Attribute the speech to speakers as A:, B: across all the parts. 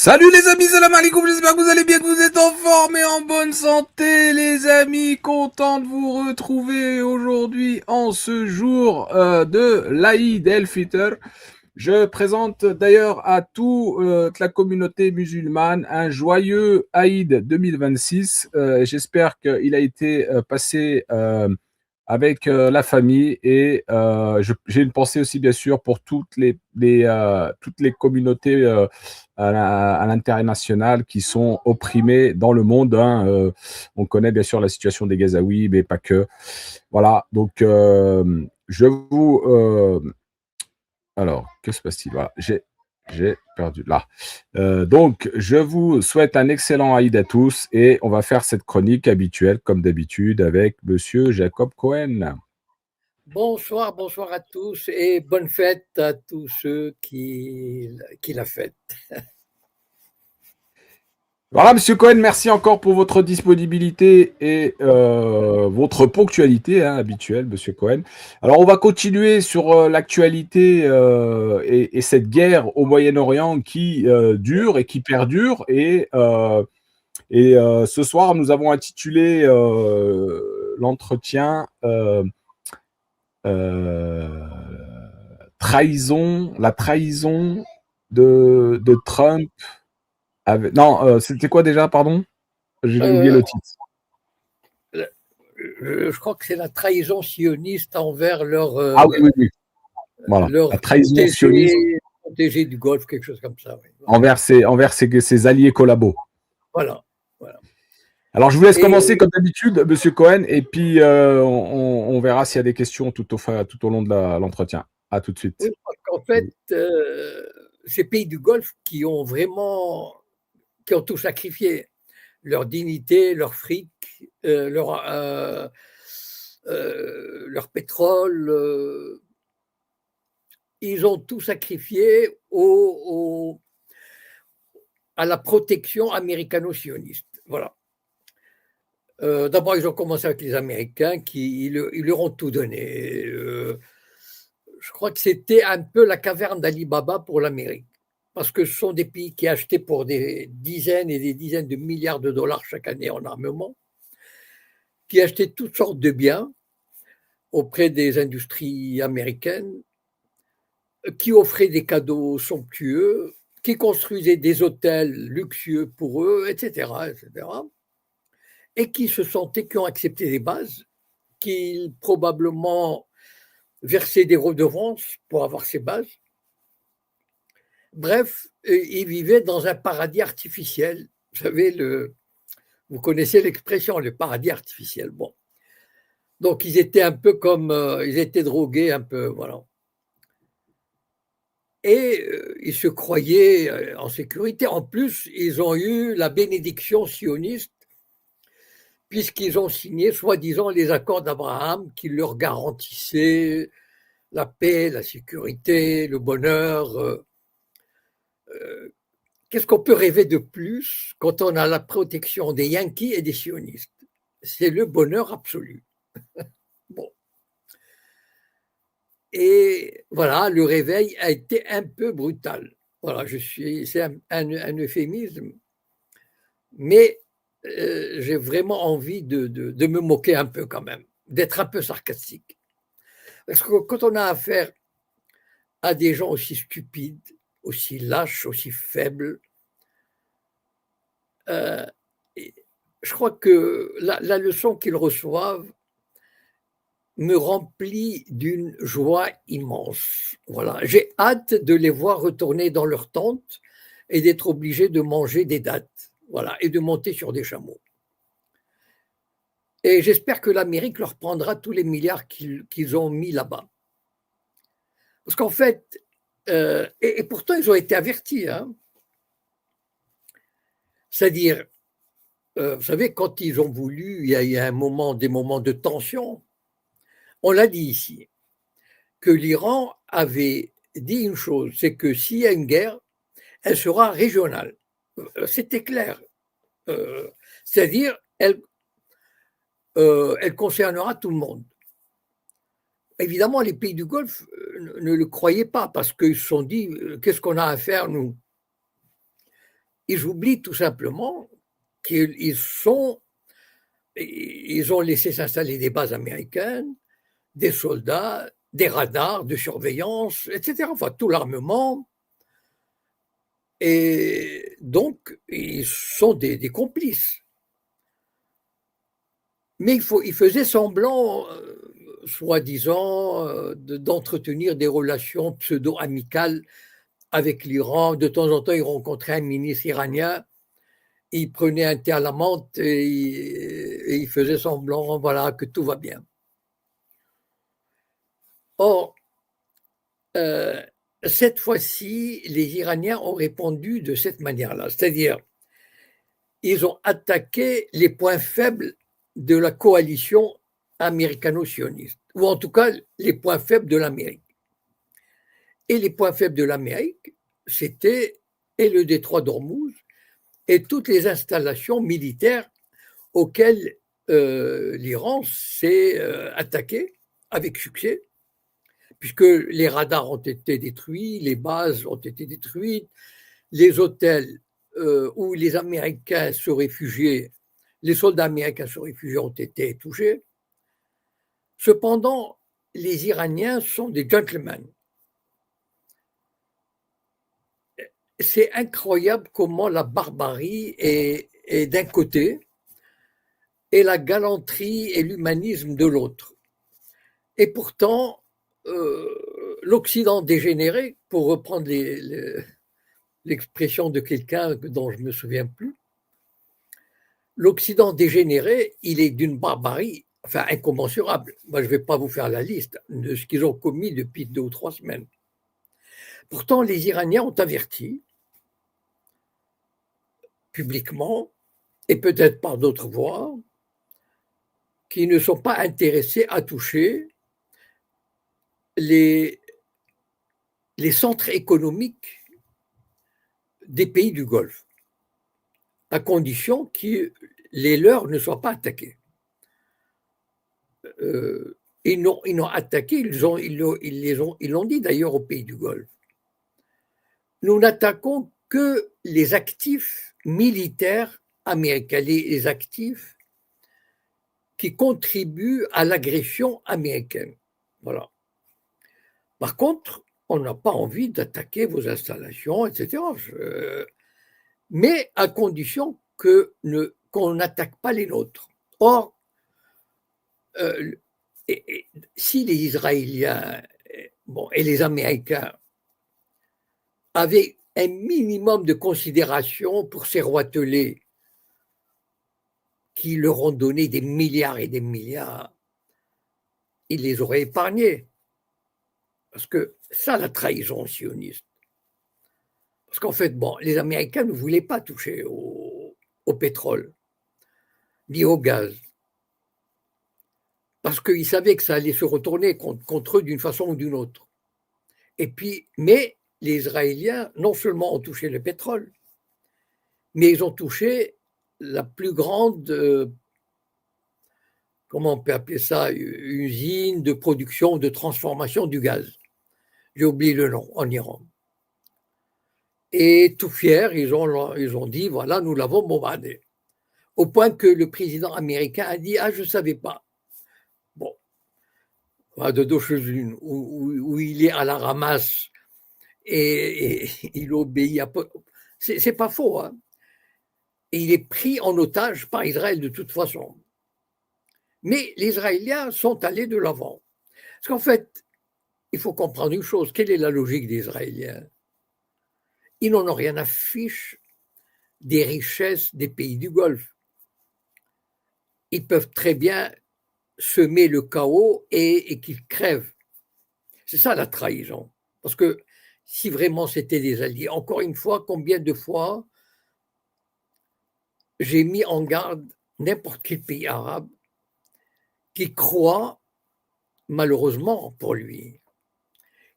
A: Salut les amis, salam alaikum, j'espère que vous allez bien, que vous êtes en forme et en bonne santé les amis, content de vous retrouver aujourd'hui en ce jour de l'Aïd el-Fitr. Je présente d'ailleurs à toute la communauté musulmane un joyeux Aïd 2026. J'espère qu'il a été passé avec la famille et j'ai une pensée aussi bien sûr pour toutes les communautés à l'international qui sont opprimées dans le monde. Hein. On connaît bien sûr la situation des Gazaouis, mais pas que. Voilà, donc je vous alors, que se passe-t-il? Voilà, j'ai perdu là. Donc, je vous souhaite un excellent Aïd à tous et on va faire cette chronique habituelle, comme d'habitude, avec Monsieur Jacob Cohen.
B: Bonsoir, bonsoir à tous et bonne fête à tous ceux qui la fêtent.
A: Voilà, Monsieur Cohen, merci encore pour votre disponibilité et votre ponctualité hein, habituelle, Monsieur Cohen. Alors, on va continuer sur l'actualité et cette guerre au Moyen-Orient qui dure et qui perdure. Et ce soir, nous avons intitulé l'entretien euh, trahison, la trahison de Trump. Non, c'était quoi déjà, pardon? J'ai oublié
B: Euh,
A: le titre.
B: je crois que c'est la trahison sioniste envers
A: Ah oui, oui, oui. Voilà.
B: leur
A: La trahison sioniste
B: protégé du Golfe, quelque chose comme ça. Oui.
A: envers ses alliés collabos.
B: Voilà, voilà.
A: Alors, je vous laisse commencer
B: Et
A: comme d'habitude, Monsieur Cohen, et puis on verra s'il y a des questions tout au long de l'entretien. À tout de
B: oui,
A: suite.
B: parce qu'en fait, ces pays du Golfe qui ont tout sacrifié, leur dignité, leur fric, leur pétrole, ils ont tout sacrifié à la protection américano-sioniste. Voilà. D'abord, ils ont commencé avec les Américains ils leur ont tout donné. Je crois que c'était un peu la caverne d'Ali Baba pour l'Amérique. Parce que ce sont des pays qui achetaient pour des dizaines et des dizaines de milliards de dollars chaque année en armement, qui achetaient toutes sortes de biens auprès des industries américaines, qui offraient des cadeaux somptueux, qui construisaient des hôtels luxueux pour eux, etc., etc., et qui ont accepté des bases, qui probablement versaient des redevances pour avoir ces bases. Bref, ils vivaient dans un paradis artificiel. Vous connaissez l'expression, le paradis artificiel. Bon. Donc, ils étaient un peu comme, ils étaient drogués un peu, voilà. Et ils se croyaient en sécurité. En plus, ils ont eu la bénédiction sioniste puisqu'ils ont signé, soi-disant, les accords d'Abraham qui leur garantissaient la paix, la sécurité, le bonheur. Qu'est-ce qu'on peut rêver de plus quand on a la protection des Yankees et des sionistes? C'est le bonheur absolu. Bon. Et voilà, le réveil a été un peu brutal. Voilà, c'est un euphémisme, mais j'ai vraiment envie de me moquer un peu quand même, d'être un peu sarcastique. Parce que quand on a affaire à des gens aussi stupides, aussi lâches, aussi faibles, euh, je crois que la leçon qu'ils reçoivent me remplit d'une joie immense. Voilà, j'ai hâte de les voir retourner dans leur tente et d'être obligés de manger des dattes, voilà, et de monter sur des chameaux. Et j'espère que l'Amérique leur prendra tous les milliards qu'ils ont mis là-bas. Parce qu'en fait, et pourtant ils ont été avertis, hein. C'est-à-dire, vous savez, quand ils ont voulu, il y a eu des moments de tension. On l'a dit ici, que l'Iran avait dit une chose, c'est que s'il y a une guerre, elle sera régionale. C'était clair. C'est-à-dire, elle concernera tout le monde. Évidemment, les pays du Golfe ne le croyaient pas parce qu'ils se sont dit, qu'est-ce qu'on a à faire, nous? ils oublient tout simplement qu'ils ont laissé s'installer des bases américaines, des soldats, des radars de surveillance, etc. Enfin, tout l'armement. Et donc, ils sont des complices. Mais il faisait semblant, soi-disant, d'entretenir des relations pseudo-amicales avec l'Iran. De temps en temps, il rencontrait un ministre iranien, il prenait un thé à la menthe et il faisait semblant, voilà, que tout va bien. Or, euh, cette fois-ci, les Iraniens ont répondu de cette manière-là, c'est-à-dire ils ont attaqué les points faibles de la coalition américano-sioniste, ou en tout cas les points faibles de l'Amérique. Et les points faibles de l'Amérique, c'était et le détroit d'Ormuz et toutes les installations militaires auxquelles l'Iran s'est attaqué avec succès, puisque les radars ont été détruits, les bases ont été détruites, les hôtels où les Américains se réfugiaient, les soldats américains se réfugiaient ont été touchés. Cependant, les Iraniens sont des gentlemen. C'est incroyable comment la barbarie est d'un côté et la galanterie et l'humanisme de l'autre. Et pourtant, l'Occident dégénéré, pour reprendre l'expression de quelqu'un dont je ne me souviens plus, l'Occident dégénéré, il est d'une barbarie, enfin incommensurable. Moi, je ne vais pas vous faire la liste de ce qu'ils ont commis depuis 2 ou 3 semaines. Pourtant, les Iraniens ont averti publiquement, et peut-être par d'autres voies, qu'ils ne sont pas intéressés à toucher les centres économiques des pays du Golfe, à condition que les leurs ne soient pas attaqués. Ils n'ont attaqué, ils l'ont dit d'ailleurs aux pays du Golfe. Nous n'attaquons que les actifs militaires américains, les actifs qui contribuent à l'agression américaine. Voilà. Par contre, on n'a pas envie d'attaquer vos installations, etc. Mais à condition qu'on n'attaque pas les nôtres. Or, si les Israéliens et les Américains avaient un minimum de considération pour ces roitelets qui leur ont donné des milliards et des milliards, ils les auraient épargnés. Parce que ça, la trahison sioniste. Parce qu'en fait, les Américains ne voulaient pas toucher au pétrole, ni au gaz. Parce qu'ils savaient que ça allait se retourner contre eux d'une façon ou d'une autre. Et puis, mais les Israéliens, non seulement ont touché le pétrole, mais ils ont touché la plus grande, comment on peut appeler ça, usine de production, de transformation du gaz. J'ai oublié le nom, en Iran. Et tout fiers, ils ont dit, voilà, nous l'avons bombardé. Au point que le président américain a dit, je ne savais pas. Bon, de 2 choses l'une, où il est à la ramasse et il obéit à peu. C'est pas faux, hein. Et il est pris en otage par Israël de toute façon. Mais les Israéliens sont allés de l'avant. Parce qu'en fait, il faut comprendre une chose, quelle est la logique des Israéliens? Ils n'en ont rien à fiche des richesses des pays du Golfe. Ils peuvent très bien semer le chaos et qu'ils crèvent. C'est ça la trahison. Parce que si vraiment c'était des alliés, encore une fois, combien de fois j'ai mis en garde n'importe quel pays arabe qui croit, malheureusement pour lui,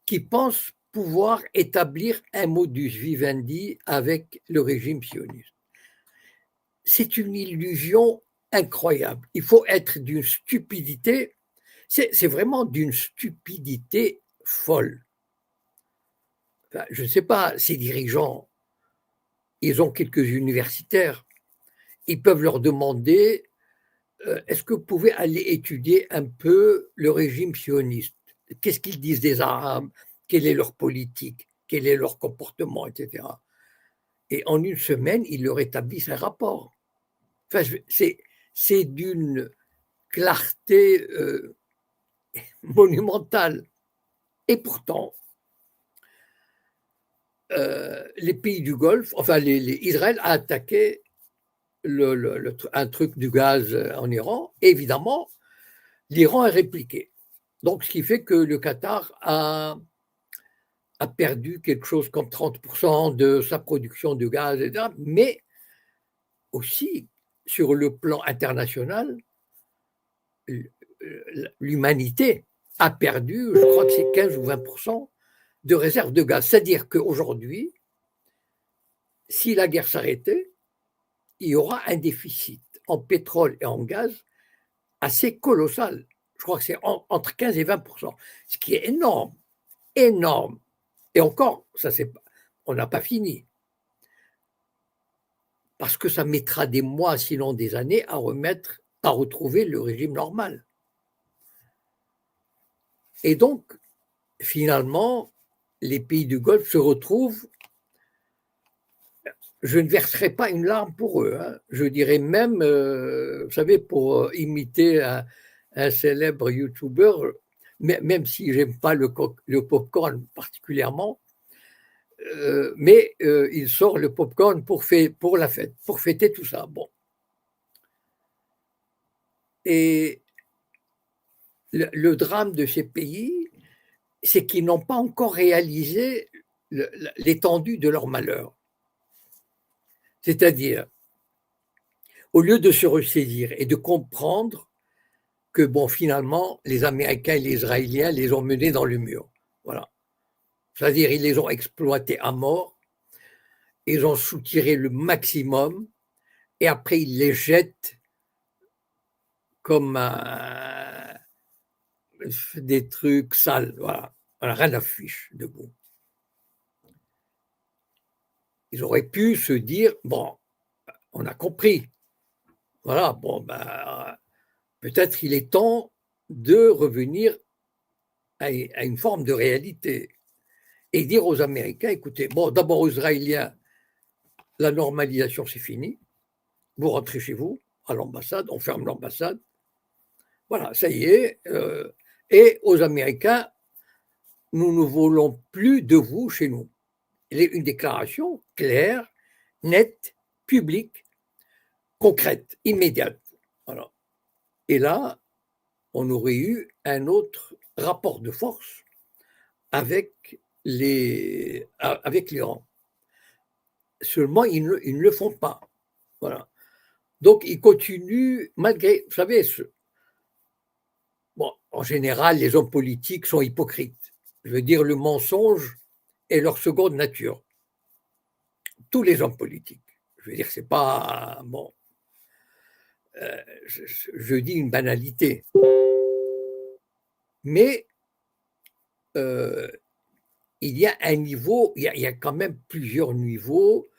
B: qui pense pouvoir établir un modus vivendi avec le régime sioniste. C'est une illusion incroyable. Il faut être d'une stupidité, c'est vraiment d'une stupidité folle. Enfin, je ne sais pas, ces dirigeants, ils ont quelques universitaires. Ils peuvent leur demander est-ce que vous pouvez aller étudier un peu le régime sioniste? Qu'est-ce qu'ils disent des Arabes? Quelle est leur politique? Quel est leur comportement, etc. Et en une semaine, ils leur établissent un rapport. Enfin, c'est d'une clarté monumentale. Et pourtant, les pays du Golfe, enfin, Israël a attaqué un truc du gaz en Iran. Et évidemment, l'Iran a répliqué. Donc, ce qui fait que le Qatar a perdu quelque chose comme 30% de sa production de gaz, etc. Mais aussi, sur le plan international, l'humanité a perdu, je crois que c'est 15 ou 20% de réserves de gaz. C'est-à-dire qu'aujourd'hui, si la guerre s'arrêtait, il y aura un déficit en pétrole et en gaz assez colossal. Je crois que c'est entre 15 et 20%, ce qui est énorme, énorme. Et encore, on n'a pas fini. Parce que ça mettra des mois, sinon des années, à retrouver le régime normal. Et donc, finalement, les pays du Golfe se retrouvent. Je ne verserai pas une larme pour eux. Hein. Je dirais même, vous savez, pour imiter un célèbre YouTuber, même si j'aime pas le popcorn particulièrement, mais il sort le popcorn pour la fête, pour fêter tout ça. Bon. Et le drame de ces pays, c'est qu'ils n'ont pas encore réalisé l'étendue de leur malheur. C'est-à-dire, au lieu de se ressaisir et de comprendre que, bon, finalement, les Américains et les Israéliens les ont menés dans le mur. Voilà. C'est-à-dire, ils les ont exploités à mort, ils ont soutiré le maximum, et après, ils les jettent comme des trucs sales. Voilà. Rien à fiche debout. Ils auraient pu se dire, bon, on a compris. Voilà, bon, ben, peut-être il est temps de revenir à une forme de réalité et dire aux Américains, écoutez, bon, d'abord aux Israéliens, la normalisation c'est fini, vous rentrez chez vous, à l'ambassade, on ferme l'ambassade, voilà, ça y est, et aux Américains, nous ne voulons plus de vous chez nous. Une déclaration claire, nette, publique, concrète, immédiate. Voilà. Et là, on aurait eu un autre rapport de force avec l'Iran. Seulement, ils ne le font pas. Voilà. Donc, ils continuent, malgré, vous savez, bon, en général, les hommes politiques sont hypocrites. Je veux dire, le mensonge est leur seconde nature. Tous les hommes politiques. Je veux dire, c'est pas, bon, je dis une banalité. Mais il y a un niveau, il y a quand même plusieurs niveaux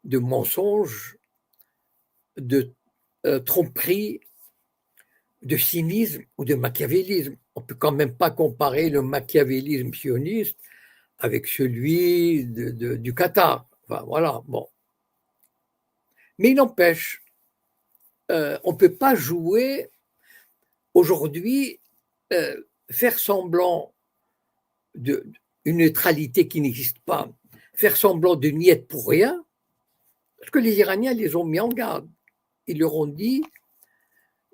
B: de mensonges, de tromperie, de cynisme ou de machiavélisme. On ne peut quand même pas comparer le machiavélisme sioniste avec celui du Qatar. Enfin, voilà, bon. Mais il n'empêche, on ne peut pas jouer aujourd'hui, faire semblant d'une neutralité qui n'existe pas, faire semblant de n'y être pour rien, parce que les Iraniens les ont mis en garde. Ils leur ont dit,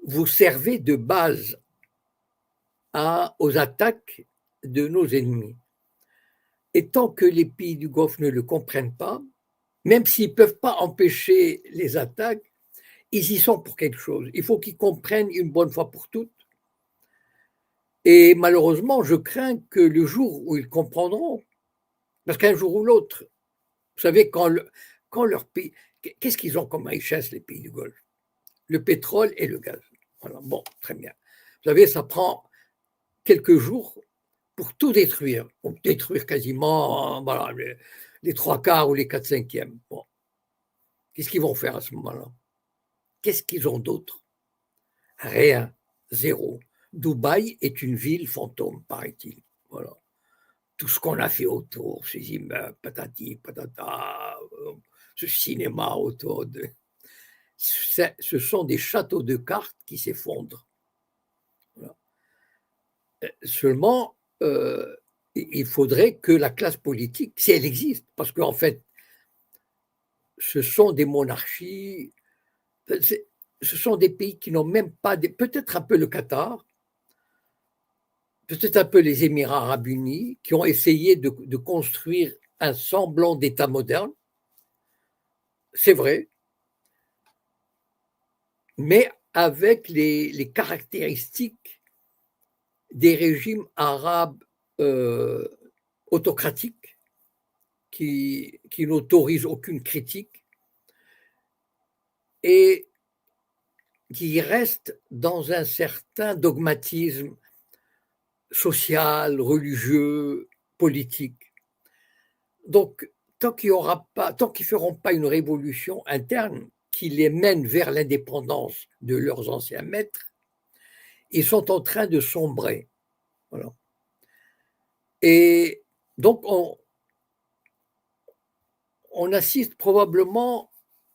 B: vous servez de base aux attaques de nos ennemis. Et tant que les pays du Golfe ne le comprennent pas, même s'ils ne peuvent pas empêcher les attaques, ils y sont pour quelque chose. Il faut qu'ils comprennent une bonne fois pour toutes. Et malheureusement, je crains que le jour où ils comprendront, parce qu'un jour ou l'autre, vous savez, quand leur pays, qu'est-ce qu'ils ont comme richesse, les pays du Golfe? Le pétrole et le gaz. Voilà, bon, très bien. Vous savez, ça prend quelques jours pour tout détruire, pour détruire quasiment voilà, les 3/4 ou les 4/5. Bon. Qu'est-ce qu'ils vont faire à ce moment-là? Qu'est-ce qu'ils ont d'autre? Rien, zéro. Dubaï est une ville fantôme, paraît-il. Voilà. Tout ce qu'on a fait autour, ces immeubles, patati, patata, ce cinéma autour de... Ce sont des châteaux de cartes qui s'effondrent. Voilà. Seulement, il faudrait que la classe politique, si elle existe, parce qu'en fait, ce sont des monarchies, ce sont des pays qui n'ont même pas, peut-être un peu le Qatar, peut-être un peu les Émirats arabes unis, qui ont essayé de construire un semblant d'État moderne, c'est vrai, mais avec les caractéristiques des régimes arabes autocratiques qui n'autorisent aucune critique et qui restent dans un certain dogmatisme social, religieux, politique. Donc, tant qu'ils ne feront pas une révolution interne qui les mène vers l'indépendance de leurs anciens maîtres, ils sont en train de sombrer. Voilà. Et donc, on assiste probablement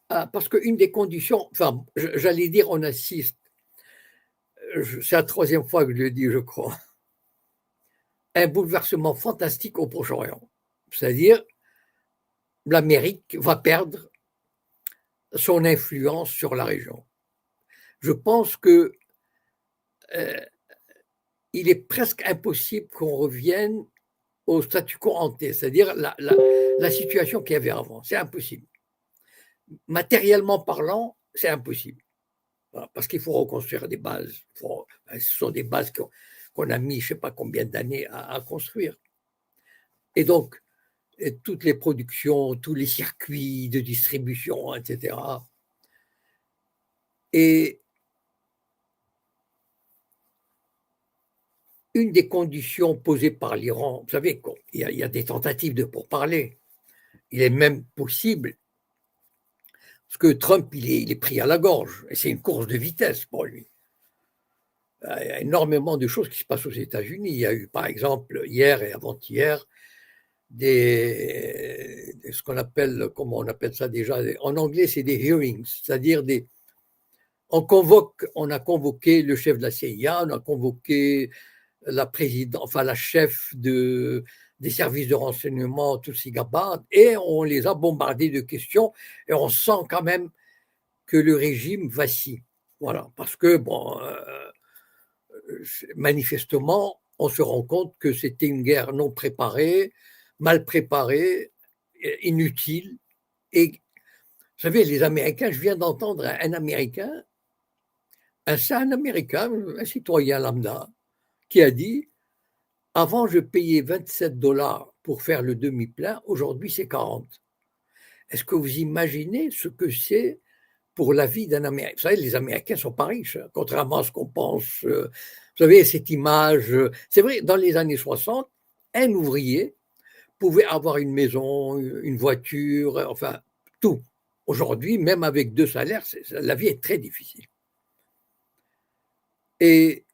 B: à, parce qu'une des conditions, enfin, j'allais dire on assiste, c'est la troisième fois que je le dis, je crois, un bouleversement fantastique au Proche-Orient. C'est-à-dire, l'Amérique va perdre son influence sur la région. Je pense que il est presque impossible qu'on revienne au statu quo ante, c'est-à-dire la situation qu'il y avait avant. C'est impossible. Matériellement parlant, c'est impossible. Voilà, parce qu'il faut reconstruire des bases. Ce sont des bases qu'on a mis je ne sais pas combien d'années à construire. Et donc, toutes les productions, tous les circuits de distribution, etc. Et une des conditions posées par l'Iran, vous savez, il y a des tentatives de pourparlers. Il est même possible, parce que Trump, il est pris à la gorge, et c'est une course de vitesse pour lui. Il y a énormément de choses qui se passent aux États-Unis. Il y a eu, par exemple, hier et avant-hier, ce qu'on appelle, comment on appelle ça déjà, en anglais, c'est des hearings, c'est-à-dire on a convoqué le chef de la CIA, on a convoqué la présidente, enfin la chef des services de renseignement, Tulsi Gabbard, et on les a bombardés de questions, et on sent quand même que le régime vacille. Voilà, parce que, bon, manifestement, on se rend compte que c'était une guerre non préparée, mal préparée, inutile. Et vous savez, les Américains, je viens d'entendre un Américain, un citoyen lambda, qui a dit « Avant, je payais 27 $ pour faire le demi-plein, aujourd'hui, c'est 40 ». Est-ce que vous imaginez ce que c'est pour la vie d'un Américain? Vous savez, les Américains ne sont pas riches, hein, contrairement à ce qu'on pense. Vous savez, cette image, c'est vrai, dans les années 60, un ouvrier pouvait avoir une maison, une voiture, enfin, tout. Aujourd'hui, même avec 2 salaires, la vie est très difficile. Et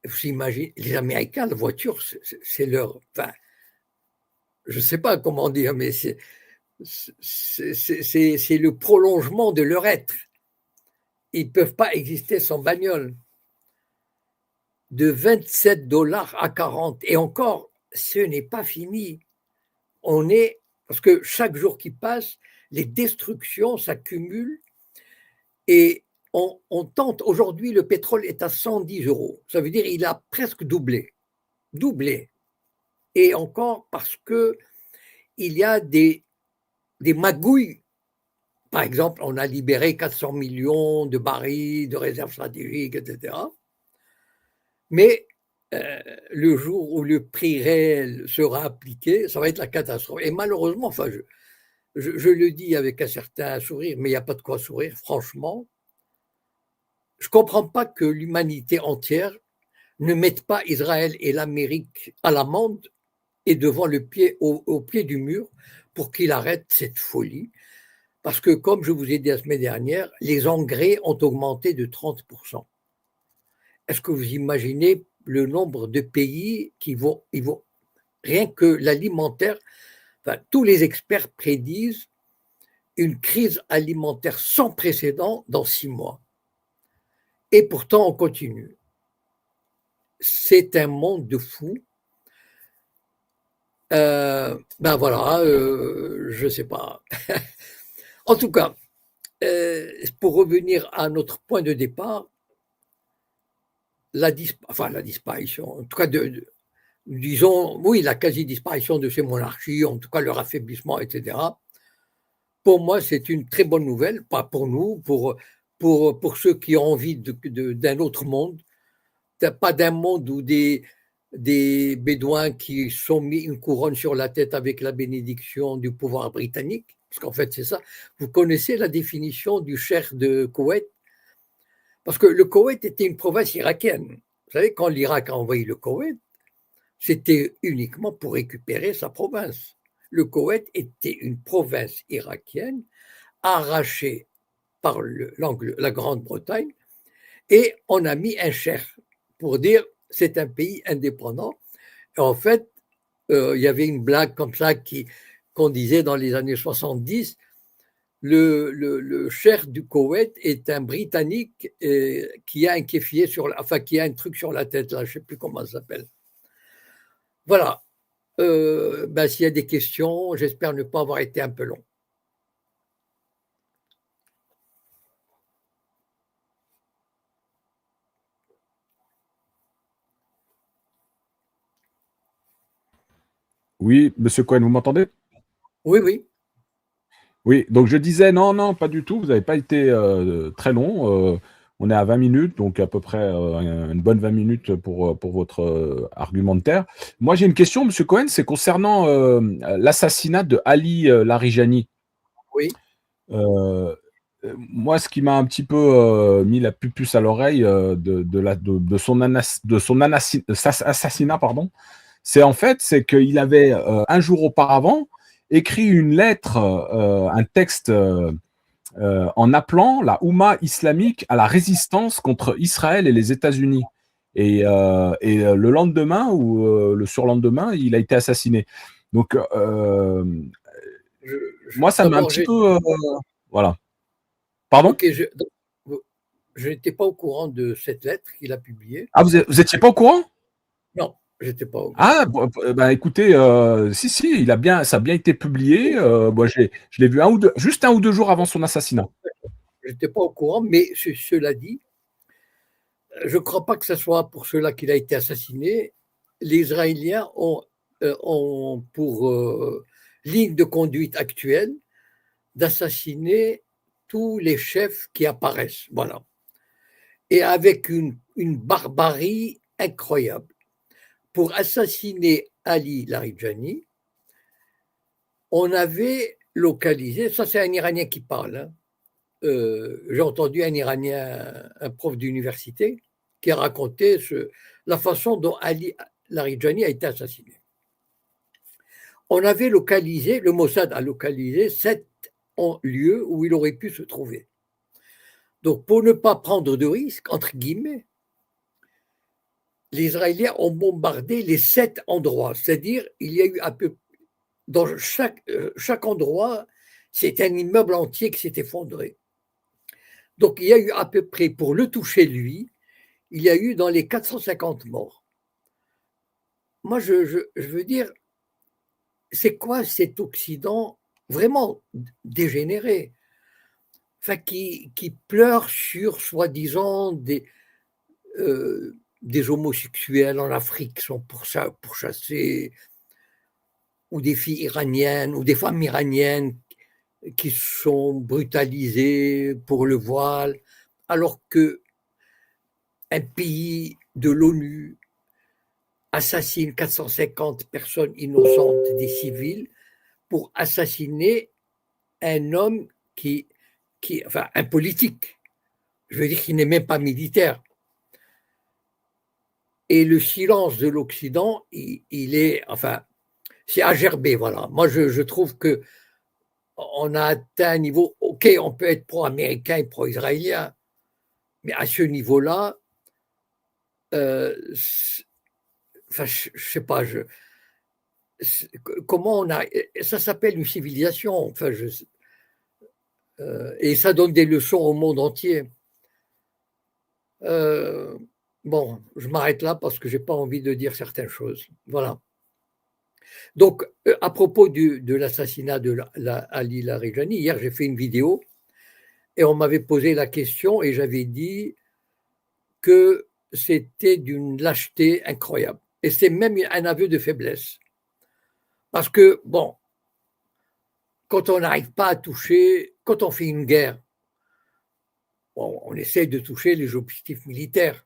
B: vous imaginez, les Américains, la voiture, c'est leur... Enfin, je ne sais pas comment dire, mais c'est le prolongement de leur être. Ils ne peuvent pas exister sans bagnole. De 27 $ à 40. Et encore, ce n'est pas fini. Parce que chaque jour qui passe, les destructions s'accumulent et on tente. Aujourd'hui, le pétrole est à 110 €. Ça veut dire qu'il a presque doublé. Doublé. Et encore parce qu'il y a des magouilles. Par exemple, on a libéré 400 millions de barils de réserves stratégiques, etc. Mais le jour où le prix réel sera appliqué, ça va être la catastrophe. Et malheureusement, enfin, je le dis avec un certain sourire, mais il n'y a pas de quoi sourire, franchement. Je ne comprends pas que l'humanité entière ne mette pas Israël et l'Amérique à l'amende et devant au pied du mur pour qu'il arrête cette folie. Parce que, comme je vous ai dit la semaine dernière, les engrais ont augmenté de 30%. Est-ce que vous imaginez le nombre de pays rien que l'alimentaire, enfin, tous les experts prédisent une crise alimentaire sans précédent dans 6 mois. Et pourtant, on continue. C'est un monde de fous. Ben voilà, je ne sais pas. En tout cas, pour revenir à notre point de départ, la disparition, en tout cas, disons, oui, la quasi-disparition de ces monarchies, en tout cas leur affaiblissement, etc. Pour moi, c'est une très bonne nouvelle, pas pour nous, pour ceux qui ont envie d'un autre monde, pas d'un monde où des bédouins qui sont mis une couronne sur la tête avec la bénédiction du pouvoir britannique, parce qu'en fait c'est ça. Vous connaissez la définition du cheikh de Koweït? Parce que le Koweït était une province irakienne. Vous savez, quand l'Irak a envahi le Koweït, c'était uniquement pour récupérer sa province. Le Koweït était une province irakienne arrachée par la Grande-Bretagne, et on a mis un cheikh pour dire c'est un pays indépendant. Et en fait, il y avait une blague comme ça qu'on disait dans les années 70, le cheikh du Koweït est un Britannique qui a un kéfier qui a un truc sur la tête, là, je ne sais plus comment ça s'appelle. Voilà. S'il y a des questions, j'espère ne pas avoir été un peu long.
A: Oui, Monsieur Cohen, vous m'entendez?
B: Oui, oui.
A: Oui, donc je disais non, non, pas du tout. Vous n'avez pas été très long. On est à 20 minutes, donc à peu près une bonne 20 minutes pour votre argumentaire. Moi, j'ai une question, Monsieur Cohen, c'est concernant l'assassinat de Ali Larijani.
B: Oui.
A: Moi, ce qui m'a un petit peu mis la puce à l'oreille de son assassinat, pardon, c'est qu'il avait un jour auparavant écrit une lettre, un texte en appelant la Oumma islamique à la résistance contre Israël et les États-Unis. Et le lendemain ou le surlendemain, il a été assassiné. Donc, moi, ça m'a un
B: D'abord,
A: petit peu. Voilà. Pardon?
B: ok, je n'étais pas au courant de cette lettre qu'il a publiée.
A: Ah, vous étiez pas au courant?
B: Non, je n'étais pas au courant.
A: Ah, bah, écoutez, si, ça a bien été publié. Moi, je l'ai vu juste 1 ou 2 jours avant son assassinat.
B: Je n'étais pas au courant, mais cela dit, je ne crois pas que ce soit pour cela qu'il a été assassiné. Les Israéliens ont pour ligne de conduite actuelle d'assassiner tous les chefs qui apparaissent. Voilà. Et avec une barbarie incroyable. Pour assassiner Ali Larijani, on avait localisé, ça c'est un Iranien qui parle, hein. J'ai entendu un Iranien, un prof d'université, qui a raconté la façon dont Ali Larijani a été assassiné. On avait localisé, le Mossad a localisé 7 lieux où il aurait pu se trouver. Donc, pour ne pas prendre de risques, entre guillemets, les Israéliens ont bombardé les 7 endroits. C'est-à-dire, il y a eu dans chaque endroit, c'est un immeuble entier qui s'est effondré. Donc, il y a eu à peu près, pour le toucher lui, il y a eu dans les 450 morts. Moi, je veux dire, c'est quoi cet Occident vraiment dégénéré, enfin, qui pleure sur, soi-disant, des homosexuels en Afrique qui sont pourchassés, ou des filles iraniennes, ou des femmes iraniennes qui sont brutalisées pour le voile, alors que un pays de l'ONU assassine 450 personnes innocentes, des civils, pour assassiner un homme enfin, un politique, je veux dire, qui n'est même pas militaire. Et le silence de l'Occident, il est, enfin, c'est à gerber, voilà. Moi, je trouve que, on a atteint un niveau, ok, on peut être pro-américain et pro-israélien, mais à ce niveau-là, enfin, je sais pas, comment on a, ça s'appelle une civilisation, enfin, et ça donne des leçons au monde entier. Bon, je m'arrête là parce que j'ai pas envie de dire certaines choses. Voilà. Donc, à propos de l'assassinat de Ali Larijani, hier j'ai fait une vidéo et on m'avait posé la question et j'avais dit que c'était d'une lâcheté incroyable. Et c'est même un aveu de faiblesse. Parce que, bon, quand on n'arrive pas à toucher, quand on fait une guerre, bon, on essaie de toucher les objectifs militaires.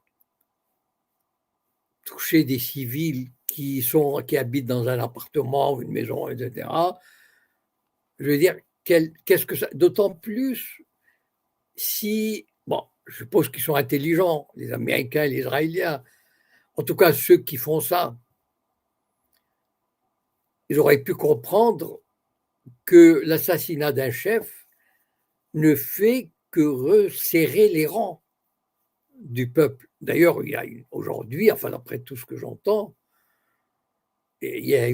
B: Toucher des civils qui habitent dans un appartement ou une maison, etc. Je veux dire, qu'est-ce que ça. D'autant plus si, bon, je suppose qu'ils sont intelligents, les Américains et les Israéliens, en tout cas ceux qui font ça, ils auraient pu comprendre que l'assassinat d'un chef ne fait que resserrer les rangs du peuple. D'ailleurs, il y a aujourd'hui, enfin d'après tout ce que j'entends, il y a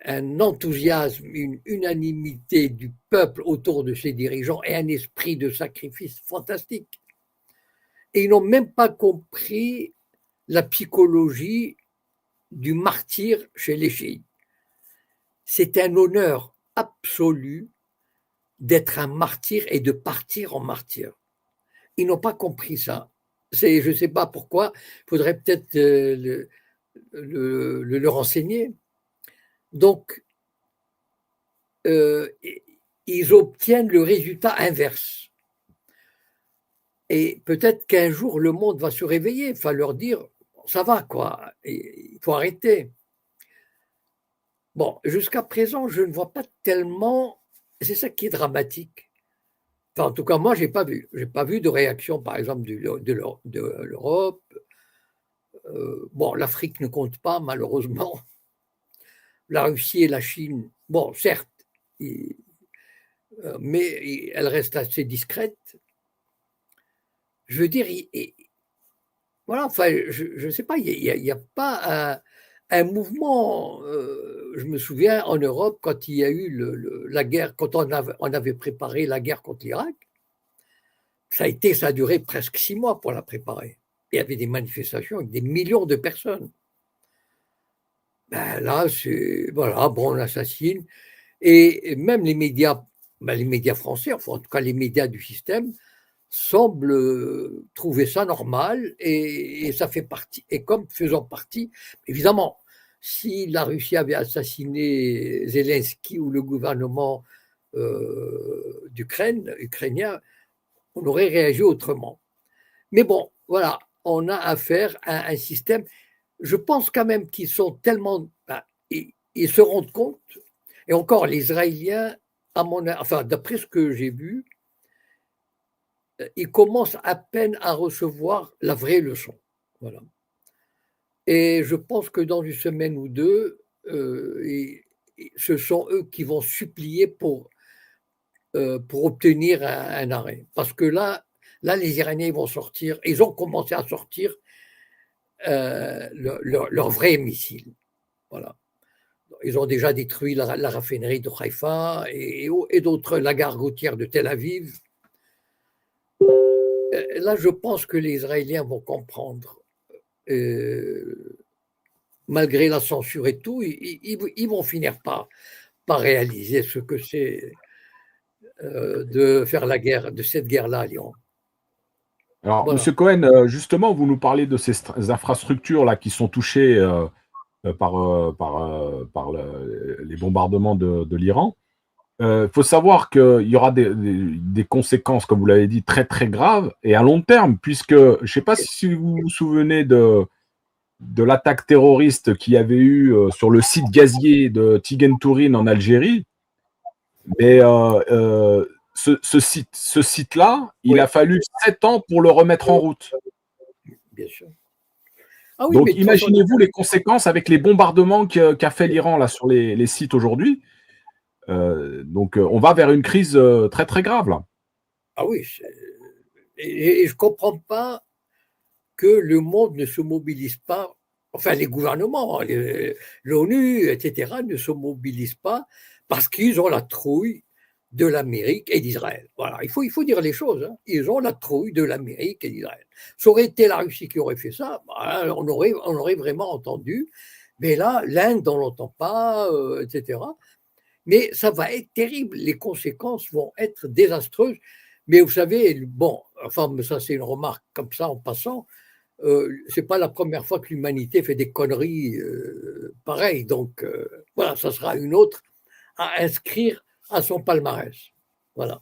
B: un enthousiasme, une unanimité du peuple autour de ses dirigeants et un esprit de sacrifice fantastique. Et ils n'ont même pas compris la psychologie du martyr chez les chiites. C'est un honneur absolu d'être un martyr et de partir en martyr. Ils n'ont pas compris ça. Je ne sais pas pourquoi, il faudrait peut-être le renseigner. Donc, ils obtiennent le résultat inverse. Et peut-être qu'un jour, le monde va se réveiller, il va leur dire, ça va quoi, il faut arrêter. Bon, jusqu'à présent, je ne vois pas tellement, c'est ça qui est dramatique. Enfin, en tout cas, moi, je n'ai pas vu. Je n'ai pas vu de réaction, par exemple, de l'Europe. Bon, l'Afrique ne compte pas, malheureusement. La Russie et la Chine, bon, certes, mais elles restent assez discrètes. Je veux dire, voilà, enfin, je ne sais pas, il n'y a pas un mouvement. Je me souviens en Europe, quand il y a eu la guerre, quand on avait préparé la guerre contre l'Irak, ça a duré presque 6 mois pour la préparer. Il y avait des manifestations avec des millions de personnes. Ben là, voilà, bon, on assassine. Et même les médias, les médias français, enfin en tout cas les médias du système, semblent trouver ça normal et ça fait partie, et comme faisant partie, évidemment, si la Russie avait assassiné Zelensky ou le gouvernement ukrainien, on aurait réagi autrement. Mais bon, voilà, on a affaire à un système. Je pense quand même qu'ils sont tellement. Ils se rendent compte, et encore les Israéliens, enfin, d'après ce que j'ai vu, ils commencent à peine à recevoir la vraie leçon. Voilà. Et je pense que dans une semaine ou deux, ce sont eux qui vont supplier pour obtenir un arrêt. Parce que là, les Iraniens vont sortir, ils ont commencé à sortir leurs vrais missiles. Voilà. Ils ont déjà détruit la raffinerie de Haïfa et d'autres, la gare routière de Tel Aviv. Là, je pense que les Israéliens vont comprendre. Malgré la censure et tout, ils vont finir par réaliser ce que c'est de faire la guerre, de cette guerre-là à Lyon.
A: Alors,
B: Voilà.
A: Monsieur Cohen, justement, vous nous parlez de ces infrastructures là qui sont touchées par les bombardements de l'Iran. Faut savoir qu'il y aura des conséquences, comme vous l'avez dit, très très graves et à long terme, puisque je ne sais pas si vous vous souvenez de l'attaque terroriste qu'il y avait eu sur le site gazier de Tighentourine en Algérie. Mais ce site-là, il
B: Oui.
A: a fallu 7 ans pour le remettre en route.
B: Bien sûr. Ah oui,
A: Donc,
B: mais
A: imaginez-vous les conséquences avec les bombardements qu'a fait l'Iran là sur les sites aujourd'hui. Donc, on va vers une crise très très grave là.
B: Ah oui, et je ne comprends pas que le monde ne se mobilise pas, enfin les gouvernements, l'ONU, etc., ne se mobilisent pas parce qu'ils ont la trouille de l'Amérique et d'Israël. Voilà, il faut dire les choses. Hein. Ils ont la trouille de l'Amérique et d'Israël. Ça aurait été la Russie qui aurait fait ça, bah, on aurait vraiment entendu. Mais là, l'Inde, on l'entend pas, etc. Mais ça va être terrible. Les conséquences vont être désastreuses. Mais vous savez, bon, enfin, ça c'est une remarque comme ça en passant. C'est pas la première fois que l'humanité fait des conneries pareilles. Donc voilà, ça sera une autre à inscrire à son palmarès. Voilà.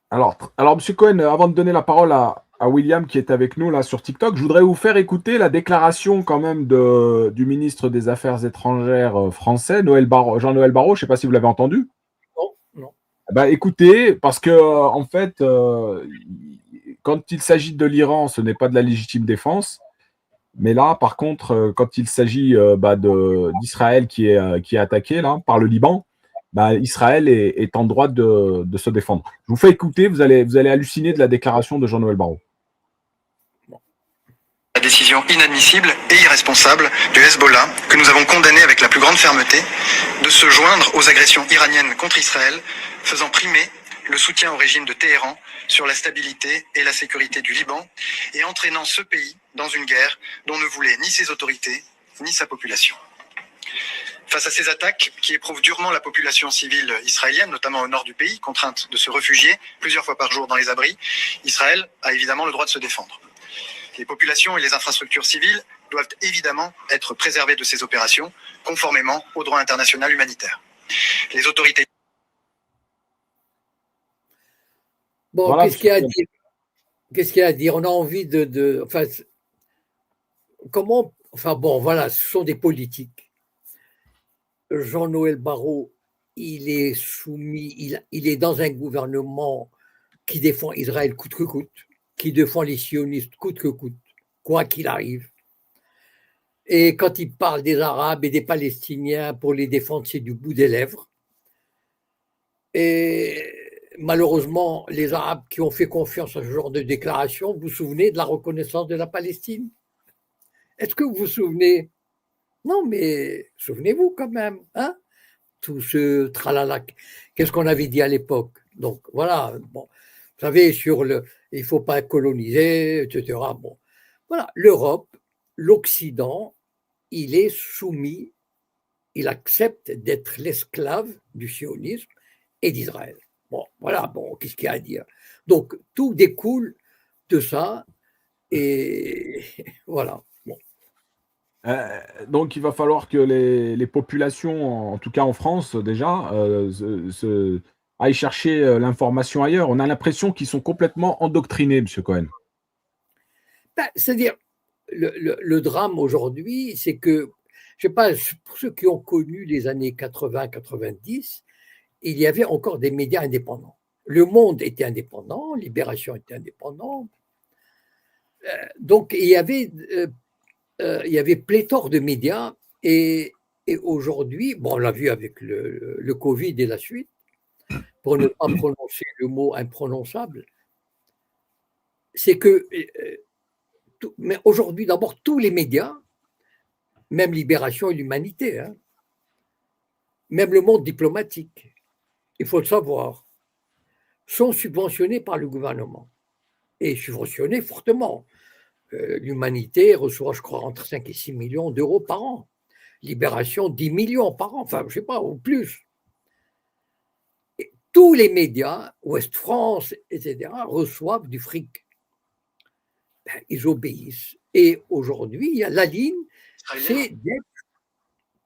A: Alors, Monsieur Cohen, avant de donner la parole à William qui est avec nous là sur TikTok, je voudrais vous faire écouter la déclaration quand même du ministre des Affaires étrangères français, Jean-Noël Barrot. Je ne sais pas si vous l'avez entendu.
B: Non, non.
A: Bah, écoutez, parce que en fait, quand il s'agit de l'Iran, ce n'est pas de la légitime défense. Mais là, par contre, quand il s'agit d'Israël qui est attaqué là par le Liban, bah, Israël est en droit de se défendre. Je vous fais écouter, vous allez halluciner de la déclaration de Jean-Noël Barrot.
C: La décision inadmissible et irresponsable du Hezbollah, que nous avons condamnée avec la plus grande fermeté, de se joindre aux agressions iraniennes contre Israël, faisant primer le soutien au régime de Téhéran sur la stabilité et la sécurité du Liban, et entraînant ce pays dans une guerre dont ne voulaient ni ses autorités, ni sa population. Face à ces attaques qui éprouvent durement la population civile israélienne, notamment au nord du pays, contrainte de se réfugier plusieurs fois par jour dans les abris, Israël a évidemment le droit de se défendre. Les populations et les infrastructures civiles doivent évidemment être préservées de ces opérations, conformément au droit international humanitaire. Les autorités...
B: Bon,
A: Voilà,
B: qu'est-ce qu'il y a à dire? Qu'est-ce qu'il y a à dire? On a envie enfin, comment... Enfin bon, voilà, ce sont des politiques. Jean-Noël Barrot, il est soumis, il est dans un gouvernement qui défend Israël coûte que coûte, qui défend les sionistes coûte que coûte, quoi qu'il arrive. Et quand il parle des Arabes et des Palestiniens pour les défendre, c'est du bout des lèvres. Et malheureusement, les Arabes qui ont fait confiance à ce genre de déclaration, vous vous souvenez de la reconnaissance de la Palestine? Est-ce que vous vous souvenez? Non, mais souvenez-vous quand même, hein? Tout ce tralala. Qu'est-ce qu'on avait dit à l'époque? Donc voilà, bon, vous savez, il ne faut pas coloniser, etc. Bon, voilà, l'Europe, l'Occident, il est soumis, il accepte d'être l'esclave du sionisme et d'Israël. Bon, voilà, bon, qu'est-ce qu'il y a à dire? Donc tout découle de ça, et voilà. Bon.
A: Donc, il va falloir que les populations, en tout cas en France déjà, aillent chercher l'information ailleurs. On a l'impression qu'ils sont complètement endoctrinés, Monsieur Cohen.
B: Ben, c'est-à-dire, le drame aujourd'hui, c'est que, je ne sais pas, pour ceux qui ont connu les années 80-90, il y avait encore des médias indépendants. Le Monde était indépendant, Libération était indépendant. Donc, il y avait pléthore de médias, et aujourd'hui, bon, on l'a vu avec le Covid et la suite, pour ne pas prononcer le mot imprononçable, c'est que, mais aujourd'hui, d'abord, tous les médias, même Libération et l'Humanité, hein, même le monde diplomatique, il faut le savoir, sont subventionnés par le gouvernement, et subventionnés fortement. L'Humanité reçoit, je crois, entre 5 et 6 millions d'euros par an. Libération, 10 millions par an, enfin, je ne sais pas, ou plus. Et tous les médias, Ouest France, etc., reçoivent du fric. Ben, ils obéissent. Et aujourd'hui, il y a la ligne, c'est d'être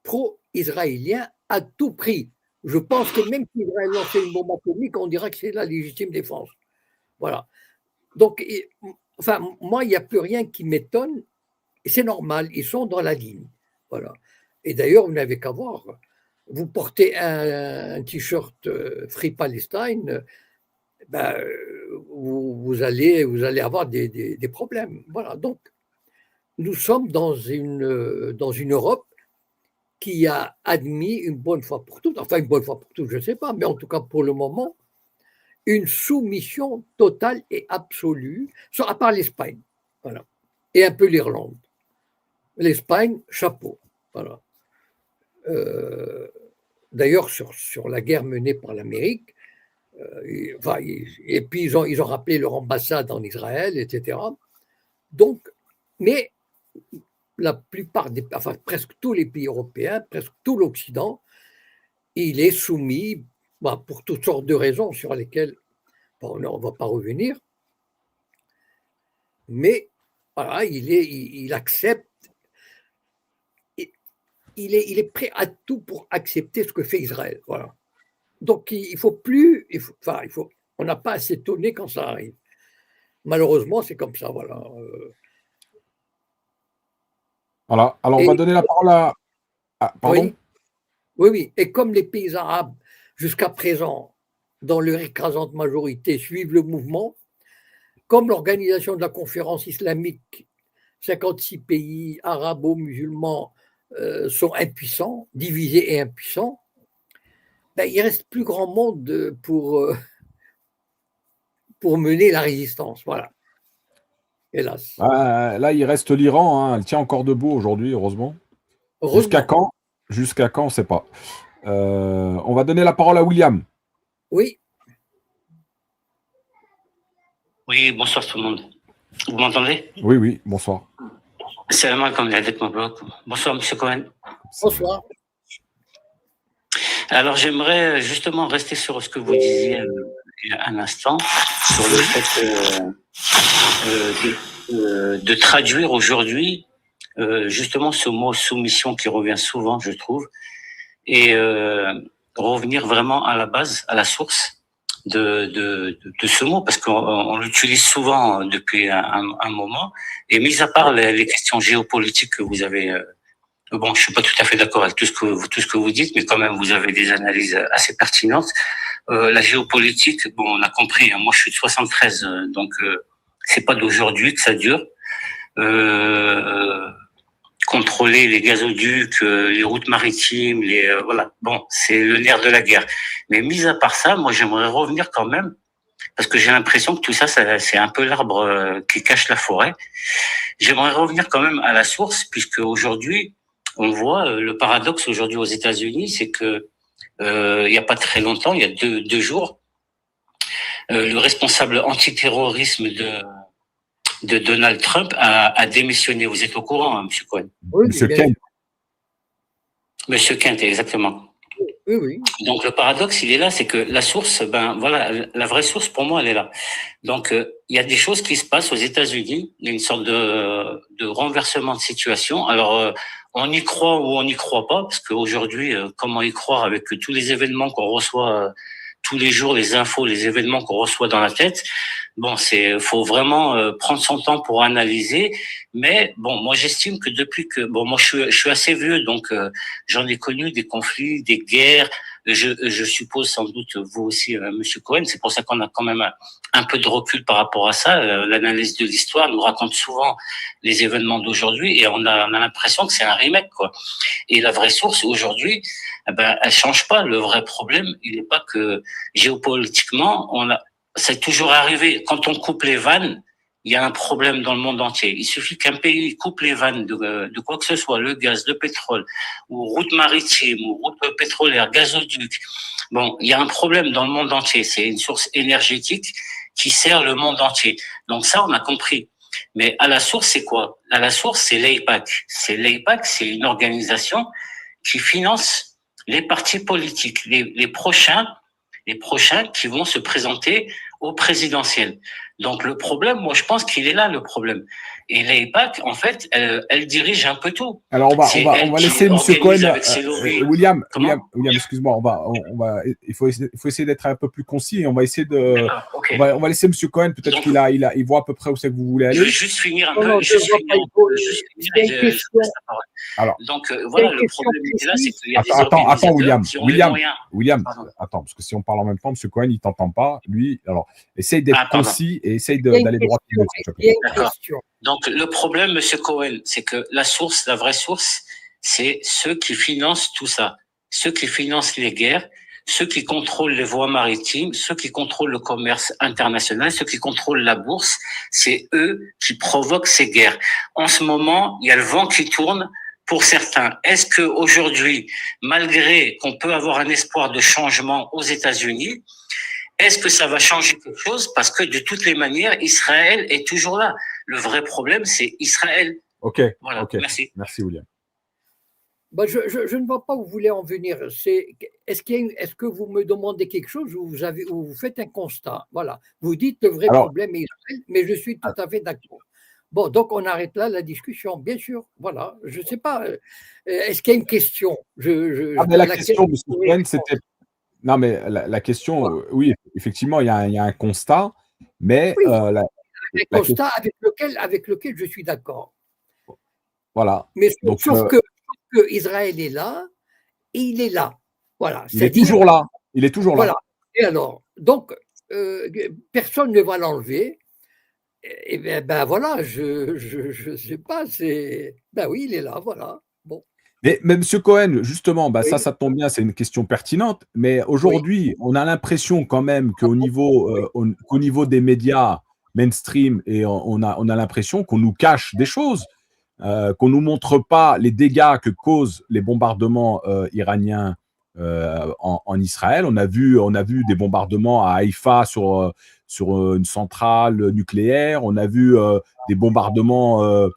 B: pro-israélien à tout prix. Je pense que même si Israël lançait une bombe atomique, on dirait que c'est la légitime défense. Voilà. Donc, enfin, moi, il n'y a plus rien qui m'étonne. Et c'est normal, ils sont dans la ligne. Voilà. Et d'ailleurs, vous n'avez qu'à voir. Vous portez un t-shirt Free Palestine, ben, vous allez avoir des problèmes. Voilà. Donc, nous sommes dans une Europe qui a admis une bonne fois pour toutes, enfin une bonne fois pour toutes, je ne sais pas, mais en tout cas pour le moment, une soumission totale et absolue, à part l'Espagne, voilà, et un peu l'Irlande. L'Espagne, chapeau, voilà. D'ailleurs, sur la guerre menée par l'Amérique, et puis ils ont rappelé leur ambassade en Israël, etc. Donc, mais la plupart presque tous les pays européens, presque tout l'Occident, il est soumis, pour toutes sortes de raisons sur lesquelles on ne va pas revenir, mais voilà, il accepte, il est prêt à tout pour accepter ce que fait Israël. Voilà. Donc il faut plus, on n'a pas à s'étonner quand ça arrive. Malheureusement, c'est comme ça, voilà.
A: Voilà. Alors, on va donner la parole à. Ah, pardon.
B: Oui. Et comme les pays arabes, jusqu'à présent, dans leur écrasante majorité, suivent le mouvement, comme l'organisation de la conférence islamique, 56 pays arabo-musulmans sont impuissants, divisés et impuissants, il ne reste plus grand monde pour mener la résistance. Voilà. Hélas.
A: Là, il reste l'Iran. Hein. Elle tient encore debout aujourd'hui, heureusement. Jusqu'à quand? On ne sait pas. On va donner la parole à William.
B: Oui.
D: Oui, bonsoir tout le monde. Vous m'entendez?
A: Oui, bonsoir.
D: Salam alaikum avec mon blog. Bonsoir, M. Cohen.
B: Bonsoir.
D: Alors, j'aimerais justement rester sur ce que vous disiez il y a un instant, sur le fait de traduire aujourd'hui justement ce mot soumission qui revient souvent, je trouve, et revenir vraiment à la base, à la source de ce mot, parce qu'on l'utilise souvent depuis un moment, et mis à part les questions géopolitiques que vous avez, bon, je suis pas tout à fait d'accord avec tout ce que vous dites, mais quand même vous avez des analyses assez pertinentes. La géopolitique, bon, on a compris, hein, moi je suis de 73, donc c'est pas d'aujourd'hui que ça dure. Contrôler les gazoducs, les routes maritimes, voilà. Bon, c'est le nerf de la guerre. Mais mis à part ça, moi j'aimerais revenir quand même, parce que j'ai l'impression que tout ça, c'est un peu l'arbre qui cache la forêt. J'aimerais revenir quand même à la source, puisque aujourd'hui, on voit le paradoxe aujourd'hui aux États-Unis, c'est que il y a pas très longtemps, il y a deux jours, le responsable antiterrorisme de Donald Trump a démissionné. Vous êtes au courant, hein, M. Cohen?
B: Oui,
A: Monsieur Kent.
D: Monsieur Kent, exactement.
B: Oui.
D: Donc le paradoxe, il est là, c'est que la source, voilà, la vraie source pour moi, elle est là. Donc il y a des choses qui se passent aux États-Unis, il y a une sorte de renversement de situation. Alors on y croit ou on n'y croit pas, parce qu'aujourd'hui, comment y croire avec tous les événements qu'on reçoit tous les jours, les infos, les événements qu'on reçoit dans la tête. Bon, faut vraiment prendre son temps pour analyser. Mais bon, moi j'estime que moi je suis assez vieux, donc j'en ai connu des conflits, des guerres. Je suppose sans doute vous aussi, Monsieur Cohen. C'est pour ça qu'on a quand même un peu de recul par rapport à ça. L'analyse de l'histoire nous raconte souvent les événements d'aujourd'hui et on a l'impression que c'est un remake, quoi. Et la vraie source aujourd'hui, elle change pas. Le vrai problème, il n'est pas que géopolitiquement, c'est toujours arrivé. Quand on coupe les vannes, il y a un problème dans le monde entier. Il suffit qu'un pays coupe les vannes de quoi que ce soit, le gaz, le pétrole, ou route maritime, ou route pétrolière, gazoduc. Bon, il y a un problème dans le monde entier. C'est une source énergétique qui sert le monde entier. Donc ça, on a compris. Mais à la source, c'est quoi? À la source, c'est l'AIPAC. L'AIPAC, c'est une organisation qui finance les partis politiques, les prochains qui vont se présenter au présidentiel. Donc le problème, moi je pense qu'il est là le problème. Et l'AIPAC, en fait, elle dirige un peu tout.
A: Alors on va laisser M. Cohen, William, excuse-moi, il faut essayer d'être un peu plus concis et on va essayer de, okay. on va laisser M. Cohen, peut-être qu'il voit à peu près où c'est que vous voulez aller.
D: Je vais juste finir un peu. Alors, donc voilà, le problème est là, c'est qu'il y a des
A: attends,
D: William,
A: attends, parce que si on parle en même temps, M. Cohen, il t'entend pas. Lui, alors, essaye d'être concis et essaye d'aller droit.
D: D'accord. Donc le problème, Monsieur Cohen, c'est que la vraie source, c'est ceux qui financent tout ça, ceux qui financent les guerres, ceux qui contrôlent les voies maritimes, ceux qui contrôlent le commerce international, ceux qui contrôlent la bourse, c'est eux qui provoquent ces guerres. En ce moment, il y a le vent qui tourne pour certains. Est-ce que aujourd'hui, malgré qu'on peut avoir un espoir de changement aux États-Unis, est-ce que ça va changer quelque chose? Parce que de toutes les manières, Israël est toujours là. Le vrai problème, c'est Israël.
A: Ok,
D: Voilà,
A: ok.
D: merci.
A: Merci, William.
B: Ben, je ne vois pas où vous voulez en venir. Est-ce que vous me demandez quelque chose ou vous faites un constat? Voilà. Vous dites le vrai
A: Alors,
B: problème est Israël, mais je suis tout à fait d'accord. Bon, donc on arrête là la discussion, bien sûr. Voilà. Je ne sais pas. Est-ce qu'il y a une question?
A: mais la question, M. Cohen, c'était. Non, mais la question, oui, effectivement, il y a un constat, mais
B: Oui,
A: la
B: un constat avec lequel je suis d'accord.
A: voilà.
B: Mais
A: Donc,
B: sauf que Israël est là et il est là. Voilà.
A: il est toujours là. Il est toujours là.
B: Voilà. Et alors, donc, personne ne va l'enlever. Et ben voilà, je sais pas, ben oui, il est là, voilà. Bon.
A: Mais M. Cohen, justement,
B: Oui.
A: ça tombe bien, c'est une question pertinente. Mais
B: Oui.
A: aujourd'hui, on a l'impression quand même qu'au niveau des médias mainstream, et on a l'impression qu'on nous cache des choses, qu'on nous montre pas les dégâts que causent les bombardements iraniens en Israël. On a vu des bombardements à Haïfa sur une centrale nucléaire. On a vu des bombardements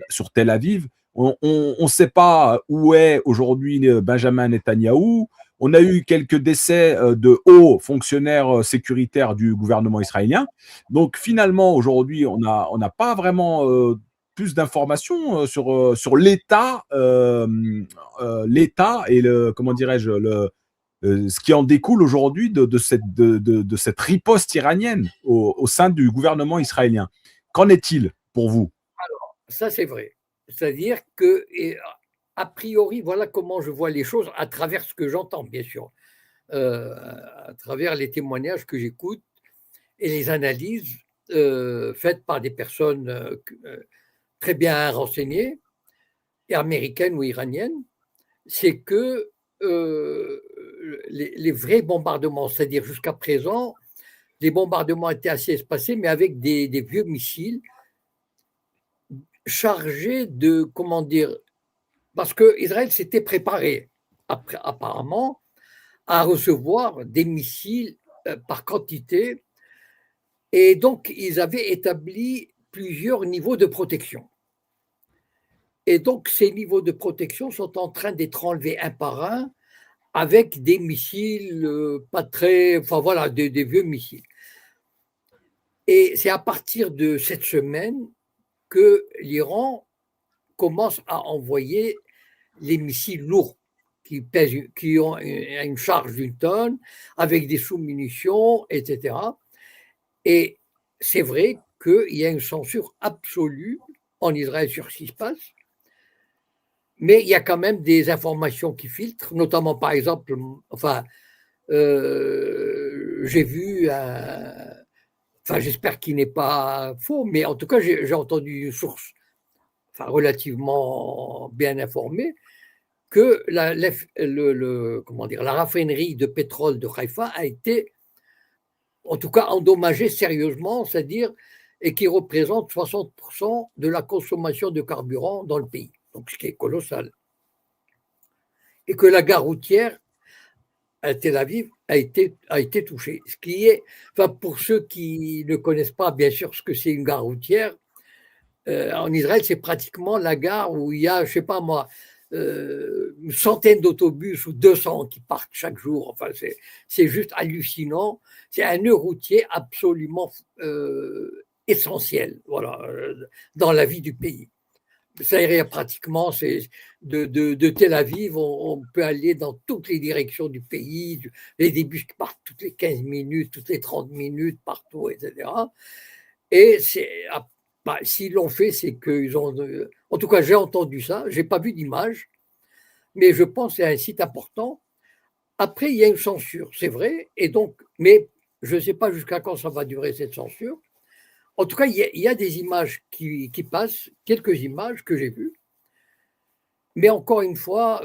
A: sur Tel Aviv. On ne sait pas où est aujourd'hui Benjamin Netanyahou. On a eu quelques décès de hauts fonctionnaires sécuritaires du gouvernement israélien. Donc finalement, aujourd'hui, on n'a pas vraiment plus d'informations sur l'état, l'état et comment dirais-je, ce qui en découle aujourd'hui de cette riposte iranienne au sein du gouvernement israélien. Qu'en est-il pour vous?
B: Ça, c'est vrai. C'est-à-dire que, a priori, voilà comment je vois les choses à travers ce que j'entends, bien sûr, à travers les témoignages que j'écoute et les analyses faites par des personnes très bien renseignées, et américaines ou iraniennes, c'est que les vrais bombardements, c'est-à-dire jusqu'à présent, les bombardements étaient assez espacés, mais avec des vieux missiles chargés de, comment dire, parce que Israël s'était préparé, apparemment, à recevoir des missiles par quantité, et donc ils avaient établi plusieurs niveaux de protection. Et donc ces niveaux de protection sont en train d'être enlevés un par un avec des missiles pas très, enfin voilà, des vieux missiles. Et c'est à partir de cette semaine que l'Iran commence à envoyer les missiles lourds qui ont une charge d'une tonne, avec des sous-munitions, etc. Et c'est vrai qu'il y a une censure absolue en Israël sur ce qui se passe, mais il y a quand même des informations qui filtrent, notamment par exemple, enfin, j'ai vu, enfin j'espère qu'il n'est pas faux, mais en tout cas j'ai entendu une source enfin, relativement bien informée, que comment dire, la raffinerie de pétrole de Haïfa a été, en tout cas, endommagée sérieusement, c'est-à-dire, et qui représente 60% de la consommation de carburant dans le pays, donc ce qui est colossal. Et que la gare routière à Tel Aviv a été touchée. Ce qui est, enfin, pour ceux qui ne connaissent pas bien sûr ce que c'est une gare routière, en Israël, c'est pratiquement la gare où il y a, je ne sais pas moi, une centaine d'autobus ou 200 qui partent chaque jour. Enfin, c'est juste hallucinant. C'est un nœud routier absolument essentiel, voilà, dans la vie du pays. Ça irait pratiquement, de Tel Aviv, on peut aller dans toutes les directions du pays, les bus qui partent toutes les 15 minutes, toutes les 30 minutes, partout, etc. Et s'ils l'ont fait, c'est qu'ils ont. En tout cas, j'ai entendu ça, je n'ai pas vu d'image, mais je pense que c'est un site important. Après, il y a une censure, c'est vrai, et donc, mais je ne sais pas jusqu'à quand ça va durer cette censure. En tout cas, il y a des images qui passent, quelques images que j'ai vues, Mais encore une fois,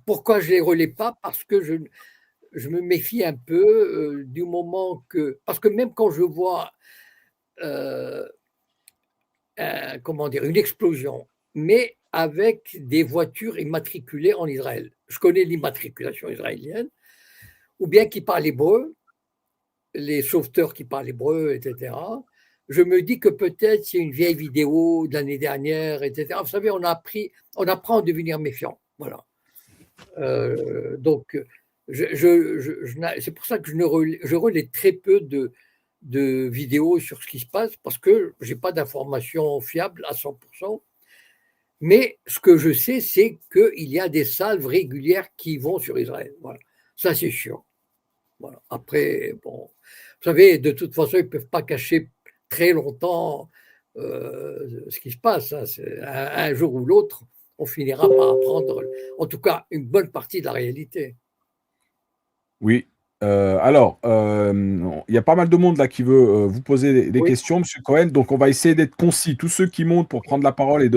B: pourquoi je ne les relais pas? Parce que je me méfie un peu du moment que. Parce que même quand je vois euh, comment dire, une explosion, mais avec des voitures immatriculées en Israël. Je connais l'immatriculation israélienne, ou bien qui parlent hébreu, les sauveteurs qui parlent hébreu, etc. Je me dis que peut-être c'est une vieille vidéo de l'année dernière, etc. Vous savez, on apprend à devenir méfiant. Voilà. Donc, c'est pour ça que je relais très peu de vidéos sur ce qui se passe parce que je n'ai pas d'informations fiables à 100%. Mais ce que je sais, c'est qu'il y a des salves régulières qui vont sur Israël. Voilà. Ça, c'est sûr. Voilà. Après, bon, vous savez, de toute façon, ils ne peuvent pas cacher très longtemps ce qui se passe. Hein. Un jour ou l'autre, on finira par apprendre, en tout cas, une bonne partie de la réalité.
A: Oui. Alors, il y a pas mal de monde là qui veut vous poser des
B: Oui.
A: questions, Monsieur Cohen. Donc, on va essayer d'être concis. Tous ceux qui montent pour prendre la parole et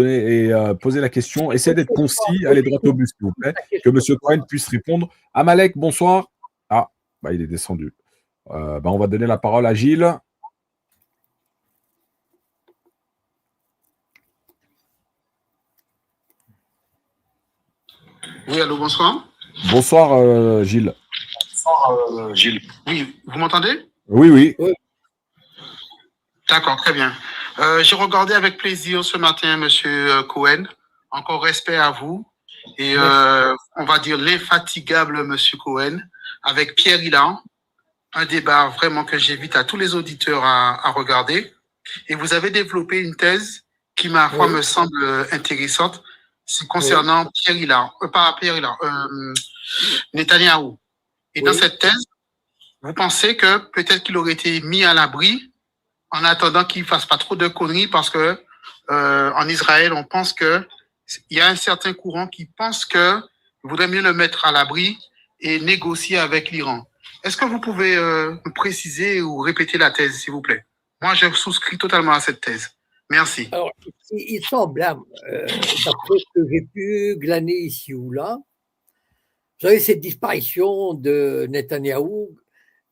A: poser la question, essayez d'être concis, allez droit au but, s'il vous plaît, que Monsieur Cohen puisse répondre. Amalek, bonsoir. Ah, bah, il est descendu. On va donner la parole à Gilles.
E: Oui, allô, bonsoir.
A: Bonsoir, Gilles.
E: Gilles. Oui, vous m'entendez?
A: Oui, oui.
B: Oui.
E: D'accord, très bien. J'ai regardé avec plaisir ce matin, Monsieur Cohen. Encore respect à vous. Et on va dire l'infatigable Monsieur Cohen avec Pierre Hilan. Un débat vraiment que j'invite à tous les auditeurs à regarder. Et vous avez développé une thèse qui, ma foi, me semble intéressante. C'est concernant Pierre Hilan, pas Pierre Hilan, Netanyahou. Et dans cette thèse, vous pensez que peut-être qu'il aurait été mis à l'abri en attendant qu'il ne fasse pas trop de conneries parce que en Israël, on pense que il y a un certain courant qui pense que il vaudrait mieux le mettre à l'abri et négocier avec l'Iran. Est-ce que vous pouvez me préciser ou répéter la thèse, s'il vous plaît? Moi, je souscris totalement à cette thèse. Merci.
B: Alors, il semble, d'après ce que j'ai pu glaner ici ou là, vous savez, cette disparition de Netanyahou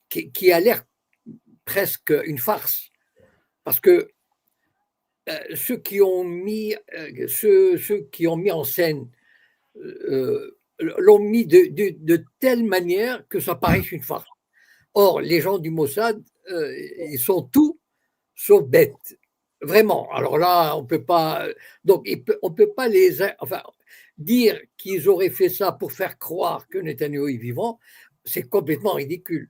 B: qui a l'air presque une farce, parce que ceux qui ont mis en scène l'ont mis de telle manière que ça paraît une farce. Or, les gens du Mossad, ils sont tout sauf bêtes. Vraiment. Alors là, on peut pas. Donc, on peut pas dire qu'ils auraient fait ça pour faire croire que Netanyahu est vivant, c'est complètement ridicule.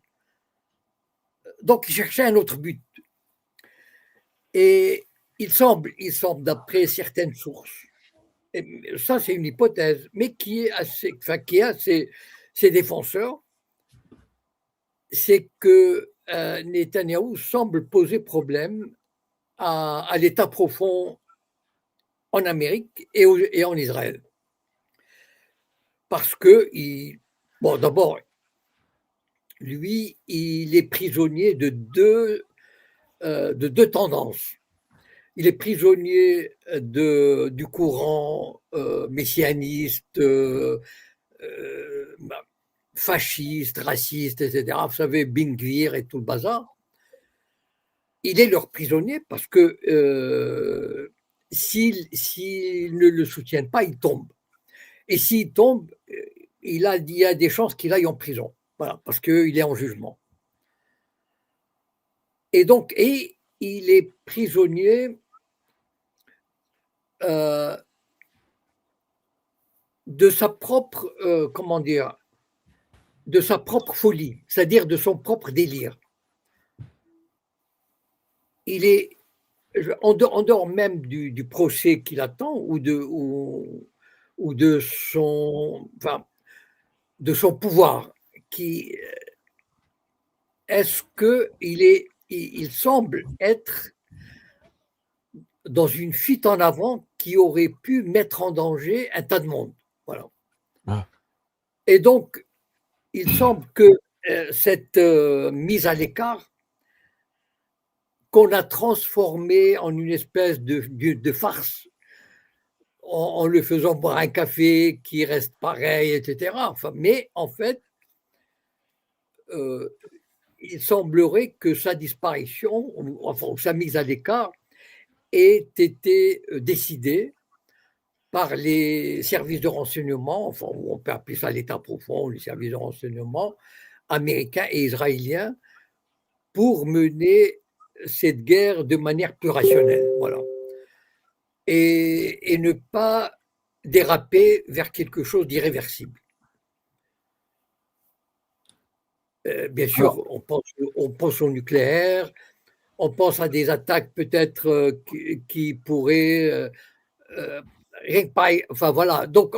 B: Donc, ils cherchaient un autre but. Et il semble d'après certaines sources, et ça c'est une hypothèse, mais qui a ses défenseurs, c'est que Netanyahou semble poser problème à l'État profond en Amérique et en Israël. Parce que, d'abord, lui, il est prisonnier de deux tendances. Il est prisonnier du courant messianiste, fasciste, raciste, etc. Vous savez, Ben Gvir et tout le bazar. Il est leur prisonnier parce que s'ils ne le soutiennent pas, il tombe. Et s'il tombe, il y a des chances qu'il aille en prison. Voilà, parce qu'il est en jugement. Et donc, il est prisonnier de sa propre, de sa propre folie, c'est-à-dire de son propre délire. Il est, en dehors même du procès qu'il attend ou de son pouvoir, est-ce qu'il semble être dans une fuite en avant qui aurait pu mettre en danger un tas de monde. Voilà. Ah. Et donc, il semble que cette mise à l'écart qu'on a transformée en une espèce de farce en le faisant boire un café qui reste pareil, etc. Enfin, mais en fait, il semblerait que sa disparition, enfin sa mise à l'écart, ait été décidée par les services de renseignement, enfin on peut appeler ça l'État profond, les services de renseignement américains et israéliens, pour mener cette guerre de manière plus rationnelle, voilà, et ne pas déraper vers quelque chose d'irréversible. Bien sûr, on pense au nucléaire, on pense à des attaques peut-être qui pourraient rien que enfin voilà. Donc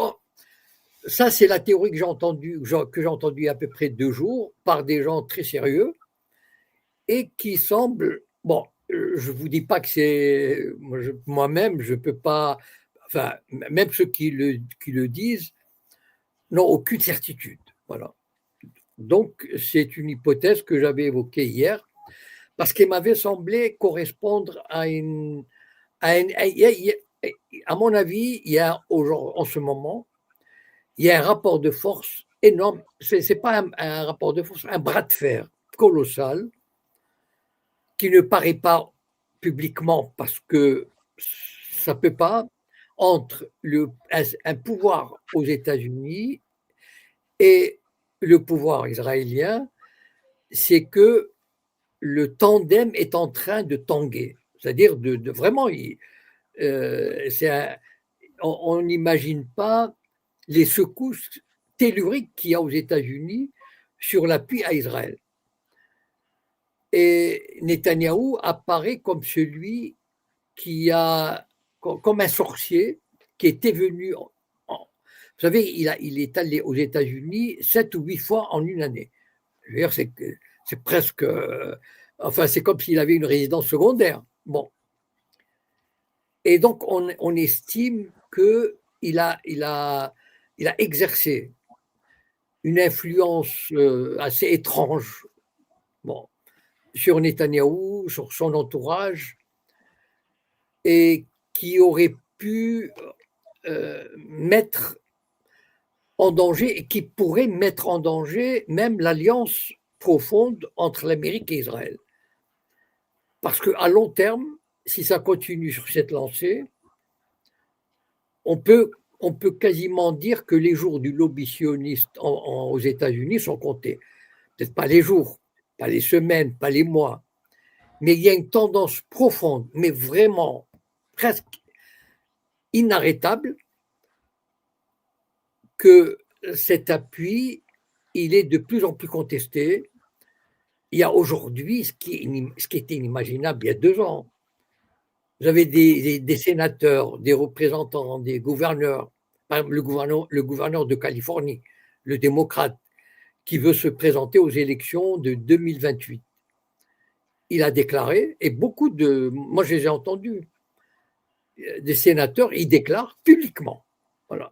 B: ça, c'est la théorie que j'ai entendue il y a à peu près 2 jours par des gens très sérieux et qui semble, bon, je vous dis pas que c'est moi-même, je peux pas, enfin même ceux qui le disent n'ont aucune certitude, voilà. Donc c'est une hypothèse que j'avais évoquée hier parce qu'elle m'avait semblé correspondre à mon avis, il y a en ce moment, il y a un rapport de force énorme. C'est pas un rapport de force, un bras de fer colossal qui ne paraît pas publiquement parce que ça ne peut pas, entre un pouvoir aux États-Unis et le pouvoir israélien, c'est que le tandem est en train de tanguer. C'est-à-dire de vraiment, on n'imagine pas les secousses telluriques qu'il y a aux États-Unis sur l'appui à Israël. Et Netanyahou apparaît comme celui qui a, comme un sorcier, qui était venu. Vous savez, il est allé aux États-Unis 7 ou 8 fois en une année. Je veux dire, c'est presque. Enfin, c'est comme s'il avait une résidence secondaire. Bon. Et donc, on estime qu'il a exercé une influence assez étrange, bon, sur Netanyahou, sur son entourage, et qui aurait pu mettre en danger, et qui pourrait mettre en danger même l'alliance profonde entre l'Amérique et Israël. Parce qu'à long terme, si ça continue sur cette lancée, on peut quasiment dire que les jours du lobby sioniste aux États-Unis sont comptés. Peut-être pas les jours, pas les semaines, pas les mois, mais il y a une tendance profonde, mais vraiment presque inarrêtable, que cet appui, il est de plus en plus contesté. Il y a aujourd'hui ce qui était inimaginable il y a 2 ans. Vous avez des sénateurs, des représentants, des gouverneurs, par exemple le gouverneur de Californie, le démocrate, qui veut se présenter aux élections de 2028. Il a déclaré, et moi je les ai entendus, des sénateurs, ils déclarent publiquement, voilà,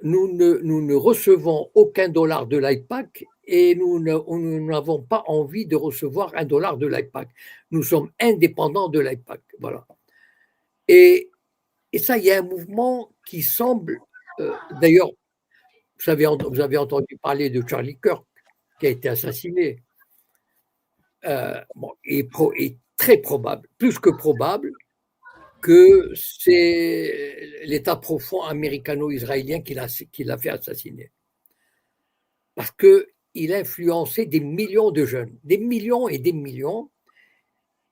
B: nous ne recevons aucun dollar de l'AIPAC et nous n'avons pas envie de recevoir $1 de l'AIPAC. Nous sommes indépendants de l'AIPAC, voilà. Et ça, il y a un mouvement qui semble, d'ailleurs, vous avez entendu parler de Charlie Kirk, qui a été assassiné. Bon, est très probable, plus que probable, que c'est l'État profond américano-israélien qui l'a fait assassiner. Parce qu'il a influencé des millions de jeunes, des millions et des millions,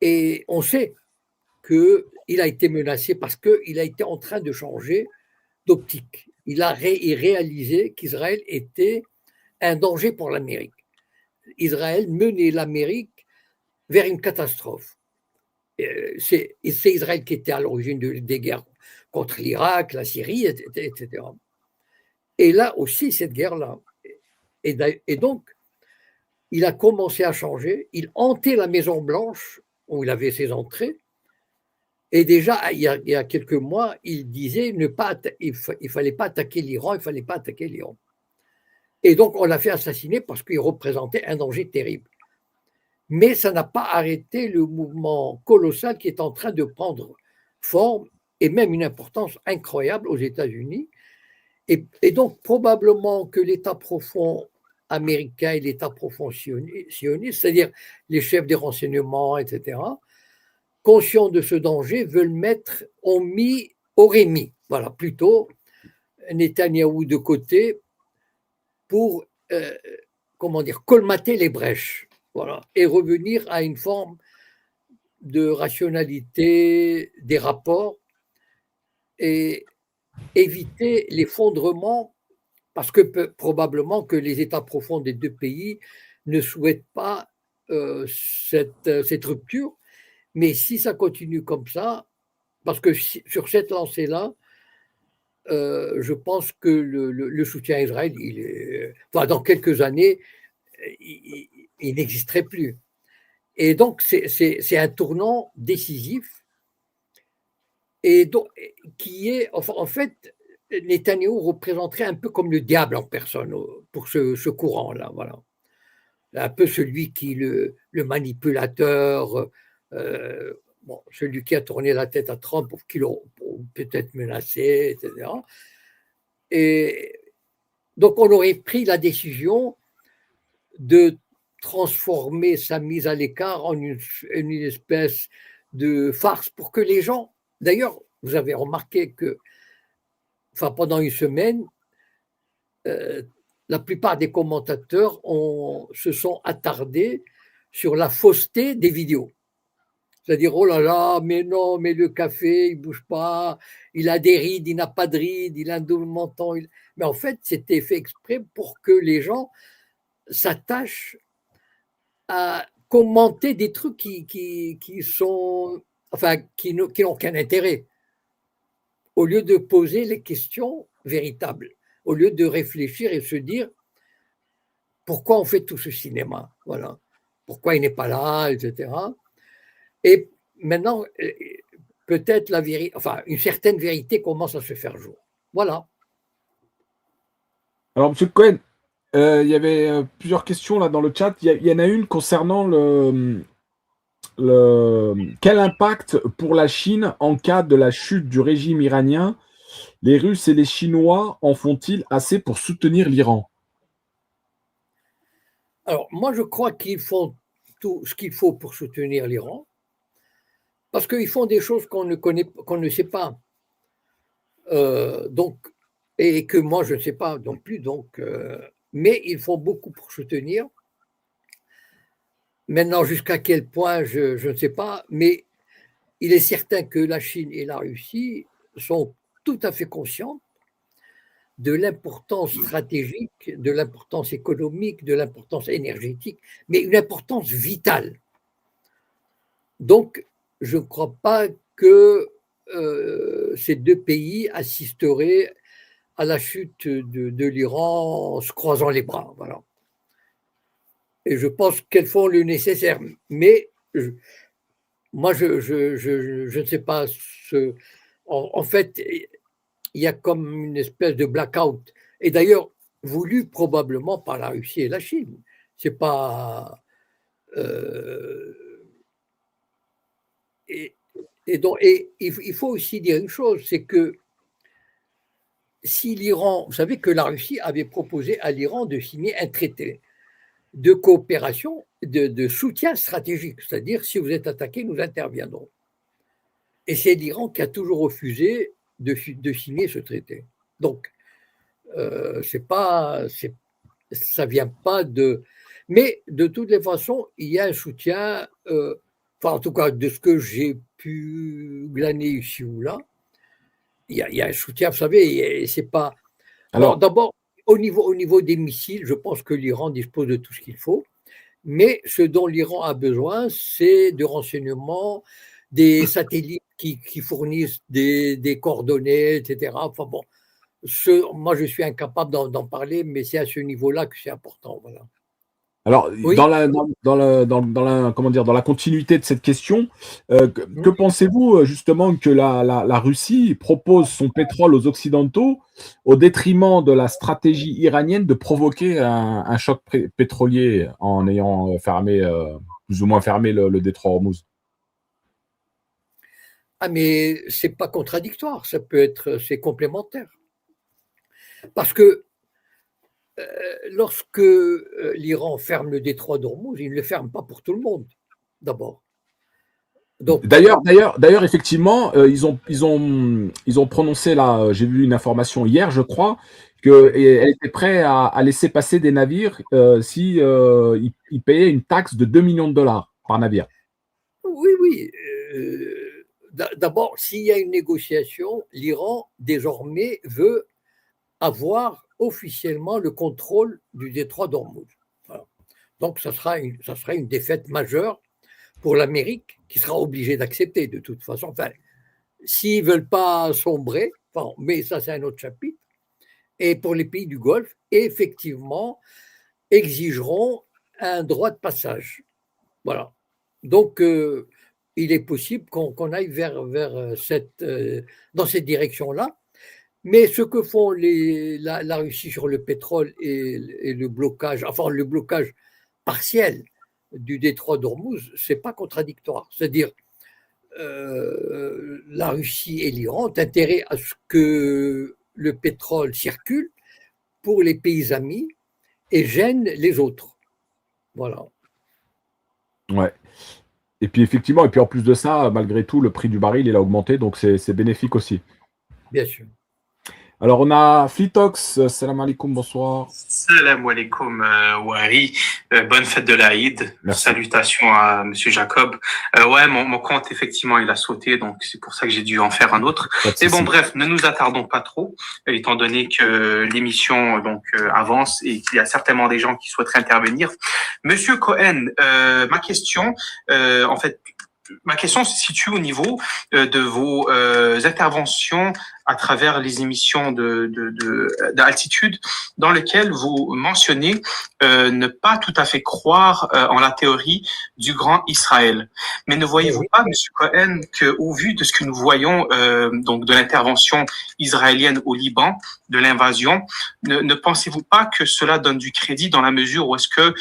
B: et on sait qu'il a été menacé parce qu'il a été en train de changer d'optique. Il a réalisé qu'Israël était un danger pour l'Amérique. Israël menait l'Amérique vers une catastrophe. C'est Israël qui était à l'origine des guerres contre l'Irak, la Syrie, etc. Et là aussi, cette guerre-là. Et donc, il a commencé à changer. Il hantait la Maison-Blanche, où il avait ses entrées. Et déjà, il y a quelques mois, il disait il ne fallait pas attaquer l'Iran, il ne fallait pas attaquer l'Iran. Et donc, on l'a fait assassiner parce qu'il représentait un danger terrible. Mais ça n'a pas arrêté le mouvement colossal qui est en train de prendre forme et même une importance incroyable aux États-Unis. Et donc, probablement que l'État profond américain et l'État profond sioniste, c'est-à-dire les chefs des renseignements, etc., conscients de ce danger, auraient mis, voilà, plutôt Netanyahou de côté pour, colmater les brèches, voilà, et revenir à une forme de rationalité des rapports et éviter l'effondrement, parce que probablement que les États profonds des deux pays ne souhaitent pas cette rupture. Mais si ça continue comme ça, parce que sur cette lancée-là, je pense que le soutien à Israël, dans quelques années, il n'existerait plus. Et donc, c'est un tournant décisif et donc, qui est, enfin, en fait, Netanyahou représenterait un peu comme le diable en personne pour ce courant-là, voilà. Un peu celui qui, le manipulateur, celui qui a tourné la tête à Trump pour qu'il peut-être menacé, etc. Et donc, on aurait pris la décision de transformer sa mise à l'écart en une espèce de farce pour que les gens, d'ailleurs, vous avez remarqué que pendant une semaine, la plupart des commentateurs se sont attardés sur la fausseté des vidéos. C'est-à-dire, oh là là, mais non, mais le café, il ne bouge pas, il a des rides, il n'a pas de rides, il a un double menton. Mais en fait, c'était fait exprès pour que les gens s'attachent à commenter des trucs qui n'ont aucun intérêt, au lieu de poser les questions véritables, au lieu de réfléchir et se dire pourquoi on fait tout ce cinéma, voilà, pourquoi il n'est pas là, etc. Et maintenant, peut-être une certaine vérité commence à se faire jour. Voilà.
A: Alors, M. Cohen, il y avait plusieurs questions là dans le chat. Il y en a une concernant quel impact pour la Chine en cas de la chute du régime iranien? Les Russes et les Chinois en font-ils assez pour soutenir l'Iran?
B: Alors, moi, je crois qu'ils font tout ce qu'il faut pour soutenir l'Iran, parce qu'ils font des choses qu'on ne sait pas. Et que moi, je ne sais pas non plus. Mais ils font beaucoup pour soutenir. Maintenant, jusqu'à quel point, je ne sais pas. Mais il est certain que la Chine et la Russie sont tout à fait conscients de l'importance stratégique, de l'importance économique, de l'importance énergétique, mais une importance vitale. Donc, je ne crois pas que ces deux pays assisteraient à la chute de l'Iran en se croisant les bras. Voilà. Et je pense qu'elles font le nécessaire. Mais moi, je ne sais pas. En fait, il y a comme une espèce de blackout. Et d'ailleurs, voulu probablement par la Russie et la Chine. C'est pas. Et il faut aussi dire une chose, c'est que si l'Iran, vous savez que la Russie avait proposé à l'Iran de signer un traité de coopération, de soutien stratégique, c'est-à-dire si vous êtes attaqué, nous interviendrons. Et c'est l'Iran qui a toujours refusé de signer ce traité. Donc, ça vient pas de. Mais de toutes les façons, il y a un soutien, en tout cas de ce que j'ai pu glaner ici ou là, il y a un soutien, vous savez, c'est pas. Alors, d'abord, au niveau des missiles, je pense que l'Iran dispose de tout ce qu'il faut, mais ce dont l'Iran a besoin, c'est de renseignements, des satellites qui fournissent des coordonnées, etc. Enfin bon, moi je suis incapable d'en parler, mais c'est à ce niveau-là que c'est important. Voilà.
A: Alors, oui. dans la continuité de cette question, que pensez-vous justement que la Russie propose son pétrole aux Occidentaux au détriment de la stratégie iranienne de provoquer un choc pétrolier en ayant plus ou moins fermé le détroit Hormuz?
B: Ah, mais c'est pas contradictoire, c'est complémentaire. Parce que lorsque l'Iran ferme le détroit d'Ormuz, il ne le ferme pas pour tout le monde, d'abord. Donc,
A: D'ailleurs, effectivement, ils ont prononcé là. J'ai vu une information hier, je crois, qu'elle était prête à laisser passer des navires si ils payaient une taxe de 2 millions de dollars par navire.
B: oui, oui. D'abord, s'il y a une négociation, l'Iran désormais veut avoir officiellement le contrôle du détroit d'Ormuz. Voilà. Donc, ça sera une défaite majeure pour l'Amérique, qui sera obligée d'accepter de toute façon. Enfin, s'ils ne veulent pas sombrer, bon, mais ça c'est un autre chapitre, et pour les pays du Golfe, effectivement, exigeront un droit de passage. Voilà. Donc, il est possible qu'on aille dans cette direction-là. Mais ce que font la Russie sur le pétrole et le blocage, enfin le blocage partiel du détroit d'Ormuz, ce n'est pas contradictoire. C'est-à-dire, la Russie et l'Iran ont intérêt à ce que le pétrole circule pour les pays amis et gêne les autres. Voilà.
A: Ouais. Et puis effectivement, et puis en plus de ça, malgré tout, le prix du baril il a augmenté, donc c'est bénéfique aussi.
B: Bien sûr.
A: Alors on a Flitox, salam alaikum, bonsoir.
F: Salam alaikum, Wari. Bonne fête de l'Aïd.
A: Merci.
F: Salutations à Monsieur Jacob. Ouais, mon compte, effectivement, il a sauté, donc c'est pour ça que j'ai dû en faire un autre.
A: Pas de
F: Et bon,
A: souci.
F: bref, ne nous attardons pas trop, étant donné que l'émission avance et qu'il y a certainement des gens qui souhaiteraient intervenir. Monsieur Cohen, ma question se situe au niveau de vos interventions à travers les émissions d'altitude, dans lesquelles vous mentionnez ne pas tout à fait croire en la théorie du grand Israël. Mais ne voyez-vous pas, Monsieur Cohen, qu'au vu de ce que nous voyons donc de l'intervention israélienne au Liban, de l'invasion, ne pensez-vous pas que cela donne du crédit dans la mesure où est-ce que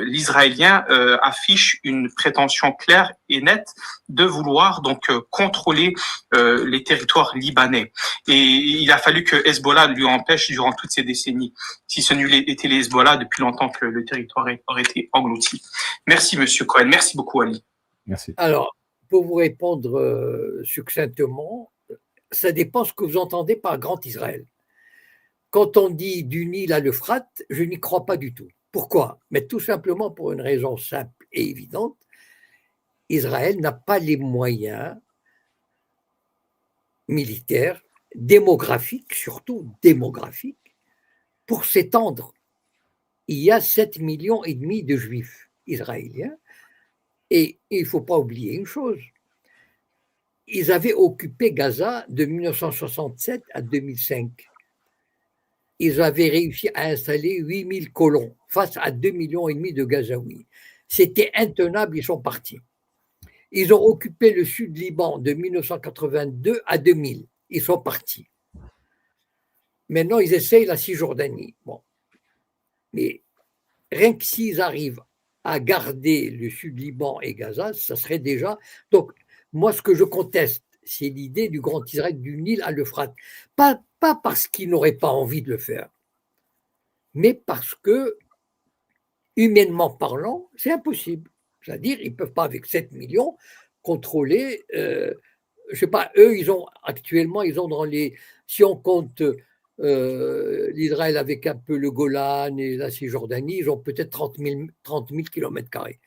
F: l'Israélien affiche une prétention claire et nette de vouloir donc contrôler les territoires libanais. Et il a fallu que Hezbollah lui empêche durant toutes ces décennies. Si ce n'eût été les Hezbollah, depuis longtemps que le territoire aurait été englouti. Merci, Monsieur Cohen. Merci beaucoup, Ali.
A: Merci.
B: Alors, pour vous répondre succinctement, ça dépend ce que vous entendez par Grand Israël. Quand on dit du Nil à l'Euphrate, je n'y crois pas du tout. Pourquoi? Mais tout simplement pour une raison simple et évidente. Israël n'a pas les moyens militaires, démographiques, surtout démographiques, pour s'étendre. Il y a 7,5 millions de juifs israéliens et il ne faut pas oublier une chose. Ils avaient occupé Gaza de 1967 à 2005. Ils avaient réussi à installer 8000 colons face à 2,5 millions de Gazaouis. C'était intenable, ils sont partis. Ils ont occupé le sud Liban de 1982 à 2000. Ils sont partis. Maintenant, ils essayent la Cisjordanie. Bon. Mais rien que s'ils arrivent à garder le sud Liban et Gaza, ça serait déjà… Donc, moi, ce que je conteste, c'est l'idée du grand Israël du Nil à l'Euphrate. Pas parce qu'ils n'auraient pas envie de le faire, mais parce que, humainement parlant, c'est impossible. C'est-à-dire, ils ne peuvent pas, avec 7 millions, contrôler, je ne sais pas, eux, actuellement, ils ont si on compte l'Israël avec un peu le Golan et la Cisjordanie, ils ont peut-être 30 000 km².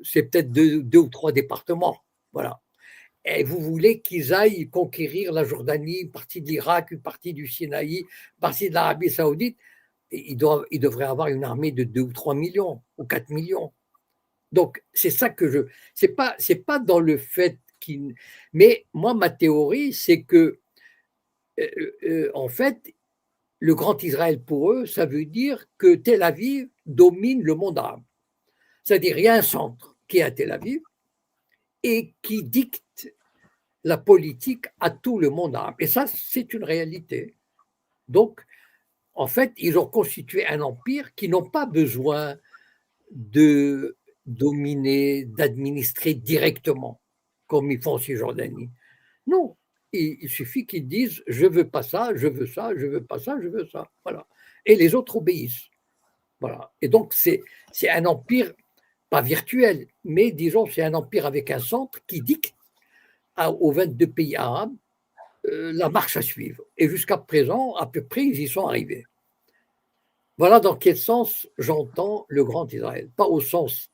B: C'est peut-être deux ou trois départements. Voilà. Et vous voulez qu'ils aillent conquérir la Jordanie, une partie de l'Irak, une partie du Sinaï, une partie de l'Arabie Saoudite, ils devraient avoir une armée de 2 ou 3 millions ou 4 millions. Donc, c'est ça que c'est pas dans le fait qu'il… Mais moi, ma théorie, c'est que, en fait, le grand Israël pour eux, ça veut dire que Tel Aviv domine le monde arabe. C'est-à-dire, il y a un centre qui est à Tel Aviv et qui dicte la politique à tout le monde arabe. Et ça, c'est une réalité. Donc, en fait, ils ont constitué un empire qui n'ont pas besoin de dominer, d'administrer directement, comme ils font en Cisjordanie. Non, il suffit qu'ils disent je veux pas ça, je veux ça, je veux pas ça, je veux ça. Voilà. Et les autres obéissent. Voilà. Et donc c'est un empire pas virtuel, mais disons c'est un empire avec un centre qui dicte aux 22 pays arabes la marche à suivre. Et jusqu'à présent, à peu près, ils y sont arrivés. Voilà dans quel sens j'entends le Grand Israël. Pas au sens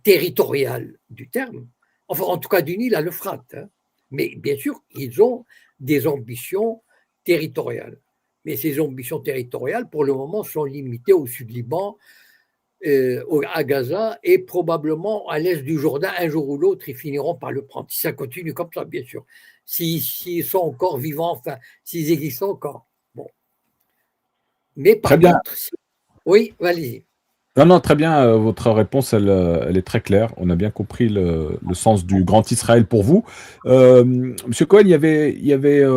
B: territorial du terme, enfin en tout cas du Nil à l'Euphrate. Hein. Mais bien sûr, ils ont des ambitions territoriales. Mais ces ambitions territoriales, pour le moment, sont limitées au Sud-Liban, à Gaza et probablement à l'est du Jourdain. Un jour ou l'autre, ils finiront par le prendre. Si ça continue comme ça, bien sûr. S'ils sont encore vivants, enfin, s'ils existent encore. Bon. Mais par
A: Très bien.
B: contre, oui, allez-y.
A: Non, très bien. Votre réponse, elle est très claire. On a bien compris le sens du Grand Israël pour vous. Monsieur Cohen, il y avait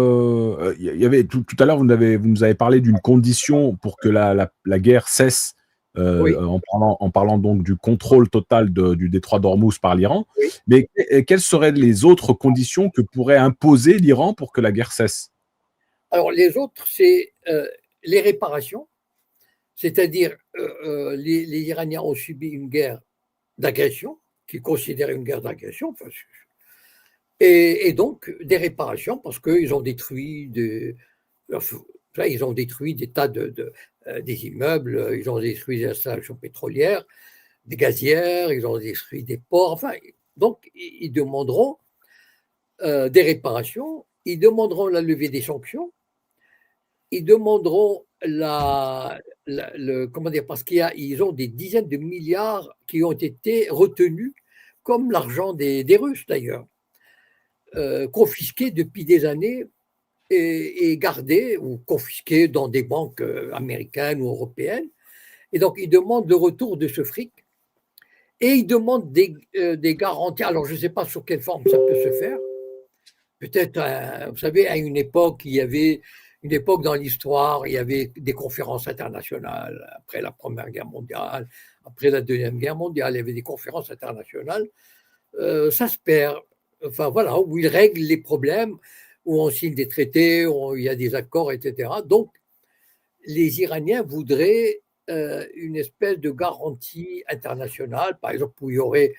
A: tout à l'heure, vous nous avez parlé d'une condition pour que la guerre cesse,
B: Oui.
A: en parlant donc du contrôle total du détroit d'Ormuz par l'Iran.
B: Oui.
A: Mais quelles seraient les autres conditions que pourrait imposer l'Iran pour que la guerre cesse?
B: Alors, les autres, c'est les réparations. C'est-à-dire, les Iraniens ont subi une guerre d'agression, qu'ils considèrent une guerre d'agression, enfin, et donc des réparations, parce qu'ils ont détruit ils ont détruit des tas des immeubles, ils ont détruit des installations pétrolières, des gazières, ils ont détruit des ports, enfin, donc ils demanderont des réparations, ils demanderont la levée des sanctions, ils demanderont comment dire, parce qu'ils ont des dizaines de milliards qui ont été retenus, comme l'argent des Russes d'ailleurs, confisqués depuis des années et gardés ou confisqués dans des banques américaines ou européennes. Et donc, ils demandent le retour de ce fric et ils demandent des garanties. Alors, je ne sais pas sous quelle forme ça peut se faire. Peut-être, vous savez, à une époque, il y avait une époque dans l'histoire, il y avait des conférences internationales, après la Première Guerre mondiale, après la Deuxième Guerre mondiale, il y avait des conférences internationales. Ça se perd. Enfin, voilà, où ils règlent les problèmes, où on signe des traités, où il y a des accords, etc. Donc, les Iraniens voudraient une espèce de garantie internationale, par exemple, où il y aurait,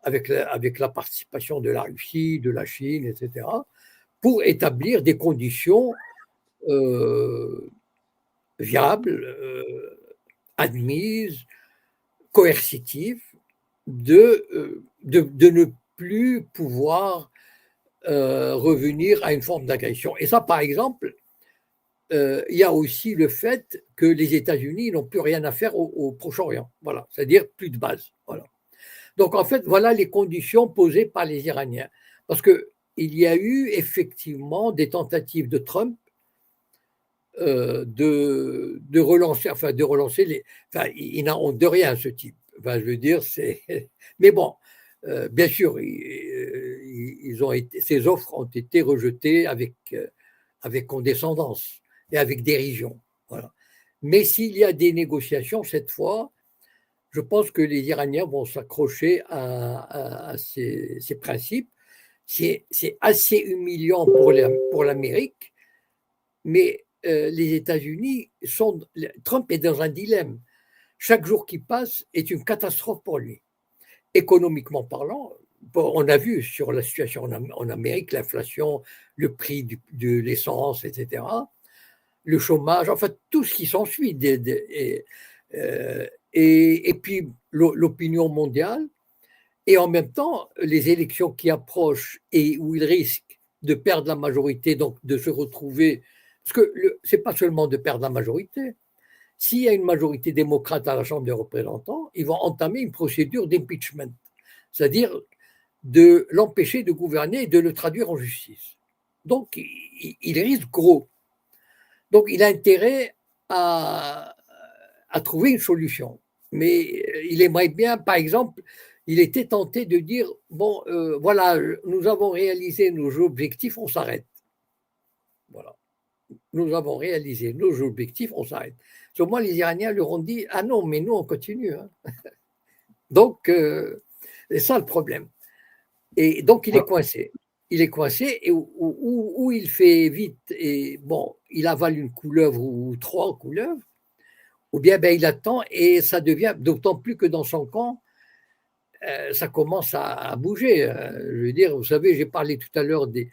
B: avec la participation de la Russie, de la Chine, etc., pour établir des conditions viables, admises, coercitives, de ne plus pouvoir revenir à une forme d'agression. Et ça, par exemple, il y a aussi le fait que les États-Unis n'ont plus rien à faire au Proche-Orient. Voilà, c'est-à-dire plus de base. Voilà. Donc, en fait, voilà les conditions posées par les Iraniens. Parce qu'il y a eu effectivement des tentatives de Trump de relancer les. Enfin, il n'a honte de rien, ce type. Enfin, je veux dire, c'est. Mais bon, bien sûr, ces offres ont été rejetées avec condescendance et avec dérision. Voilà. Mais s'il y a des négociations, cette fois, je pense que les Iraniens vont s'accrocher à ces principes. C'est assez humiliant pour l'Amérique, mais les États-Unis Trump est dans un dilemme. Chaque jour qui passe est une catastrophe pour lui. Économiquement parlant, on a vu sur la situation en Amérique, l'inflation, le prix de l'essence, etc., le chômage, enfin tout ce qui s'ensuit. Et puis l'opinion mondiale, et en même temps les élections qui approchent et où il risque de perdre la majorité, donc de se retrouver, parce que ce n'est pas seulement de perdre la majorité. S'il y a une majorité démocrate à la Chambre des représentants, ils vont entamer une procédure d'impeachment, c'est-à-dire de l'empêcher de gouverner et de le traduire en justice. Donc, il risque gros. Donc, il a intérêt à trouver une solution. Mais il aimerait bien, par exemple, il était tenté de dire, bon, voilà, nous avons réalisé nos objectifs, on s'arrête. Voilà. Nous avons réalisé nos objectifs, on s'arrête. Sur moi, les Iraniens leur ont dit, ah non, mais nous, on continue. Hein. Donc, c'est ça le problème. Et donc, il est coincé. il est coincé et où il fait vite et bon, il avale une couleuvre ou 3 couleuvres, ou bien ben, il attend et ça devient, d'autant plus que dans son camp, ça commence à bouger. Je veux dire, vous savez, j'ai parlé tout à l'heure du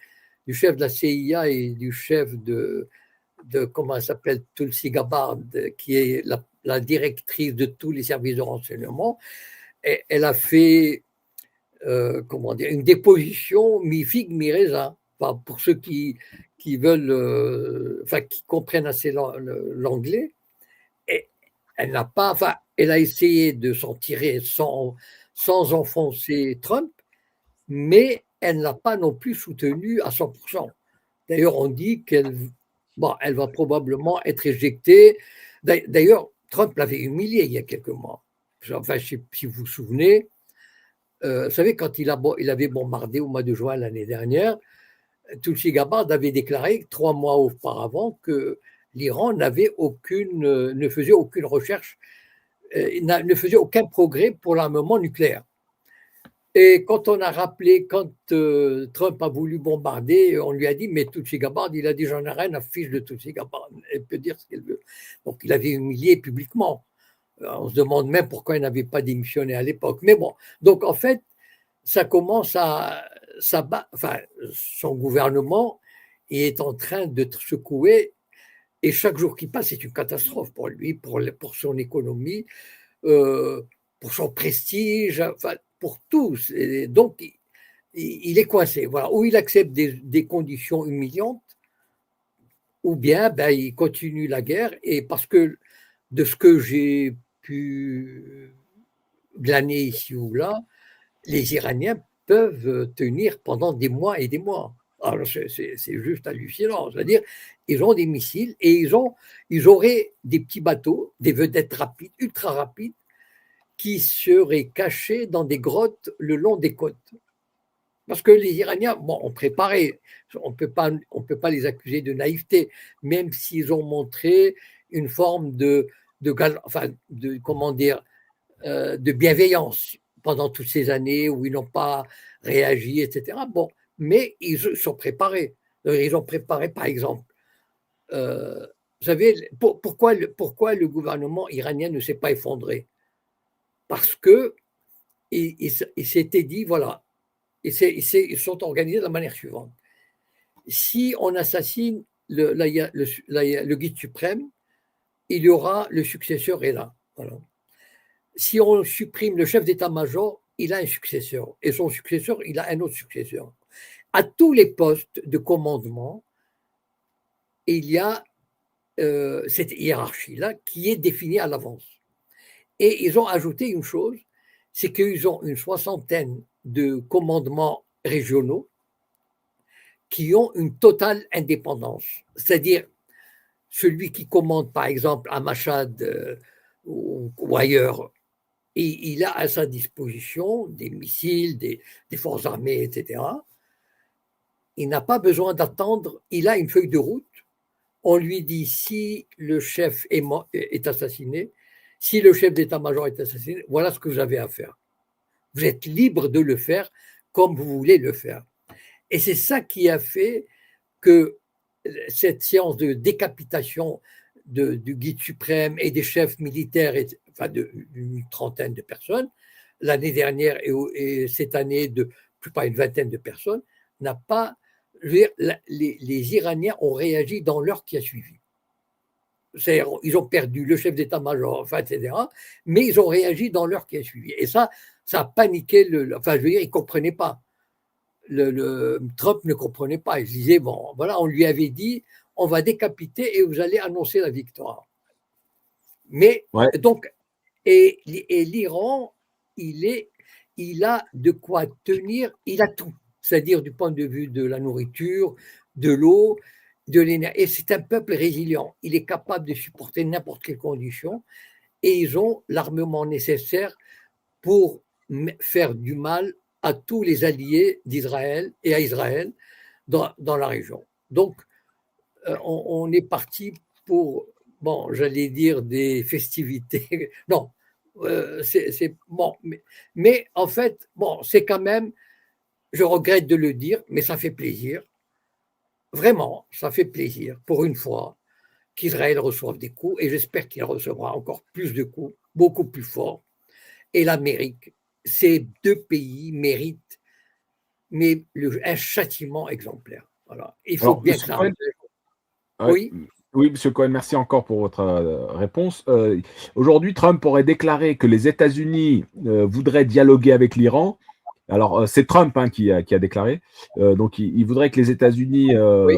B: chef de la CIA et du chef de comment elle s'appelle, Tulsi Gabbard, qui est la directrice de tous les services de renseignement. Et elle a fait comment dire, une déposition mi-figue, mi-raisin. Enfin, pour ceux qui veulent, enfin, qui comprennent assez l'anglais. Et elle n'a pas, enfin, elle a essayé de s'en tirer sans enfoncer Trump, mais elle n'a pas non plus soutenu à 100%. D'ailleurs, on dit qu'elle elle va probablement être éjectée. D'ailleurs, Trump l'avait humiliée il y a quelques mois. Enfin, je ne sais pas si vous vous souvenez, vous savez, quand il avait bombardé au mois de juin l'année dernière, Tulsi Gabbard avait déclaré 3 mois auparavant que l'Iran ne faisait aucune recherche, ne faisait aucun progrès pour l'armement nucléaire. Et quand on a rappelé, quand Trump a voulu bombarder, on lui a dit, mais Tulsi Gabbard, il a dit, j'en ai rien à fiche de Tulsi Gabbard, elle peut dire ce qu'elle veut. Donc il avait humilié publiquement. On se demande même pourquoi il n'avait pas démissionné à l'époque. Mais bon, donc en fait, ça commence enfin, son gouvernement est en train de secouer, et chaque jour qui passe, c'est une catastrophe pour lui, pour son économie, pour son prestige, enfin, pour tous. Et donc, il est coincé. Voilà. Ou il accepte des conditions humiliantes, ou bien ben, il continue la guerre, et parce que de ce que j'ai pu glaner ici ou là, les Iraniens peuvent tenir pendant des mois et des mois. Alors c'est juste hallucinant. C'est-à-dire, ils ont des missiles et ils auraient des petits bateaux, des vedettes rapides, ultra rapides, qui seraient cachés dans des grottes le long des côtes. Parce que les Iraniens, bon, ont préparé, on peut pas les accuser de naïveté, même s'ils ont montré une forme comment dire, de bienveillance pendant toutes ces années où ils n'ont pas réagi, etc. Bon, mais ils sont préparés. Ils ont préparé, par exemple, vous savez, pourquoi le gouvernement iranien ne s'est pas effondré? Parce que il s'était dit, voilà, ils sont organisés de la manière suivante. Si on assassine le guide suprême, il y aura le successeur est là. Voilà. Si on supprime le chef d'état-major, il a un successeur. Et son successeur, il a un autre successeur. À tous les postes de commandement, il y a cette hiérarchie-là qui est définie à l'avance. Et ils ont ajouté une chose, c'est qu'ils ont une 60aine de commandements régionaux qui ont une totale indépendance. C'est-à-dire, celui qui commande, par exemple, à Machhad ou ailleurs, il a à sa disposition des missiles, des forces armées, etc. Il n'a pas besoin d'attendre, il a une feuille de route. On lui dit si le chef est assassiné, si le chef d'état-major est assassiné, voilà ce que vous avez à faire. Vous êtes libre de le faire comme vous voulez le faire. Et c'est ça qui a fait que cette séance de décapitation du guide suprême et des chefs militaires, enfin d'une 30aine de personnes, l'année dernière et cette année de plus pas une 20aine de personnes, n'a pas. Je veux dire, les Iraniens ont réagi dans l'heure qui a suivi. C'est-à-dire, ils ont perdu le chef d'état-major, enfin, etc., mais ils ont réagi dans l'heure qui a suivi. Et ça a paniqué. Enfin, je veux dire, ils ne comprenaient pas. Trump ne comprenait pas. Il disait, bon, voilà, on lui avait dit, on va décapiter et vous allez annoncer la victoire. Mais,
A: ouais.
B: Donc, et l'Iran, il a de quoi tenir, il a tout. C'est-à-dire du point de vue de la nourriture, de l'eau, de l'énergie. Et c'est un peuple résilient. Il est capable de supporter n'importe quelle condition et ils ont l'armement nécessaire pour faire du mal à tous les alliés d'Israël et à Israël dans la région. Donc, on est parti pour, bon, j'allais dire des festivités. Non, c'est bon. Mais en fait, bon, c'est quand même je regrette de le dire, mais ça fait plaisir. Vraiment, ça fait plaisir, pour une fois, qu'Israël reçoive des coups, et j'espère qu'il recevra encore plus de coups, beaucoup plus forts. Et l'Amérique, ces deux pays méritent un châtiment exemplaire. Voilà. Il faut
A: Alors,
B: bien
A: Monsieur
B: que ça
A: Cohen,
B: arrive.
A: ouais,
B: Oui,
A: oui, Monsieur Cohen, merci encore pour votre réponse. Aujourd'hui, Trump aurait déclaré que les États-Unis voudraient dialoguer avec l'Iran. Alors, c'est Trump hein, qui a déclaré. Donc, il voudrait que les États-Unis.
B: oui.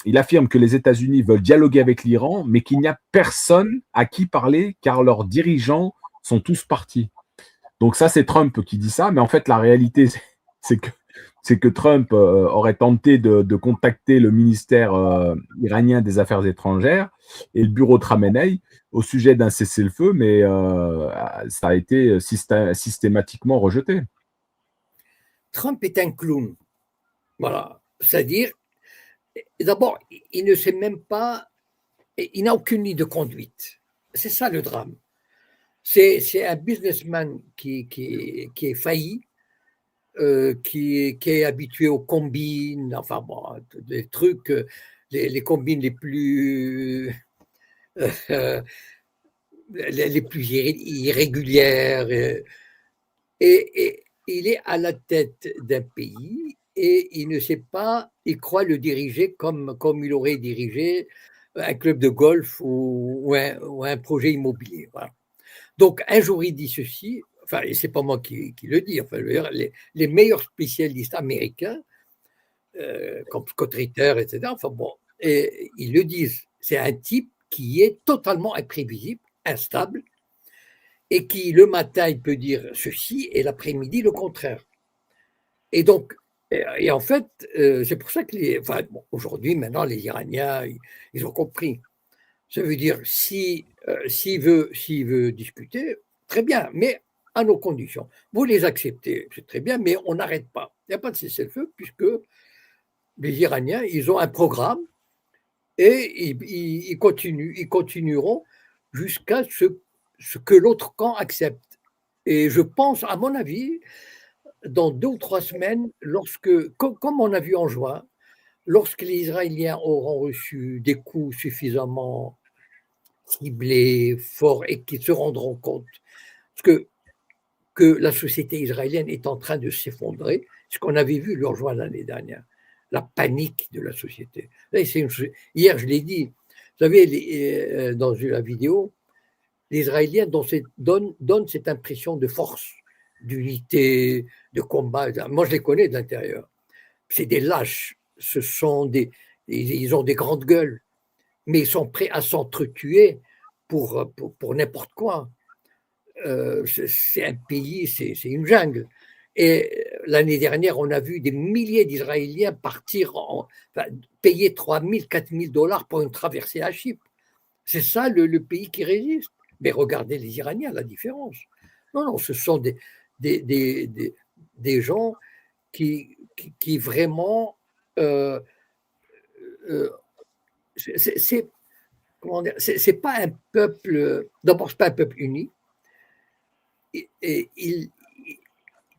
A: Il affirme que les États-Unis veulent dialoguer avec l'Iran, mais qu'il n'y a personne à qui parler car leurs dirigeants sont tous partis. Donc, ça, c'est Trump qui dit ça. Mais en fait, la réalité, c'est que Trump aurait tenté de contacter le ministère iranien des Affaires étrangères et le bureau de Khamenei au sujet d'un cessez-le-feu, mais ça a été systématiquement rejeté.
B: Trump est un clown. Voilà. C'est-à-dire, d'abord, il ne sait même pas, il n'a aucune ligne de conduite. C'est ça le drame. C'est un businessman qui est failli, qui est habitué aux combines, enfin bon, des trucs, les combines euh, les plus irrégulières. Et il est à la tête d'un pays et il ne sait pas, il croit le diriger comme il aurait dirigé un club de golf ou un projet immobilier. Voilà. Donc, un jour, il dit ceci, enfin, et c'est pas moi qui le dis, enfin, les meilleurs spécialistes américains, comme Scott Ritter, etc., enfin bon, et ils le disent, c'est un type qui est totalement imprévisible, instable, et qui, le matin, il peut dire ceci, et l'après-midi, le contraire. Et donc, et en fait, c'est pour ça que bon, aujourd'hui, maintenant, les Iraniens, ils ont compris. Ça veut dire, s'il veut discuter, très bien, mais à nos conditions. Vous les acceptez, c'est très bien, mais on n'arrête pas. Il n'y a pas de cessez-le-feu, puisque les Iraniens, ils ont un programme et ils continueront jusqu'à ce que l'autre camp accepte. Et je pense, à mon avis, dans 2 ou 3 semaines, comme on a vu en juin, lorsque les Israéliens auront reçu des coups suffisamment ciblés, forts, et qu'ils se rendront compte que la société israélienne est en train de s'effondrer, ce qu'on avait vu le juin l'année dernière, la panique de la société. Là, hier, je l'ai dit, vous savez, dans la vidéo, les Israéliens donnent cette impression de force, d'unité, de combat. Moi, je les connais de l'intérieur. C'est des lâches. Ils ont des grandes gueules, mais ils sont prêts à s'entretuer pour n'importe quoi. C'est un pays, c'est une jungle. Et l'année dernière, on a vu des milliers d'Israéliens payer 3 000, 4 000 $ pour une traversée à Chypre. C'est ça le pays qui résiste. Mais regardez les Iraniens, la différence. Non, ce sont des gens qui vraiment. C'est pas un peuple. D'abord, c'est pas un peuple uni.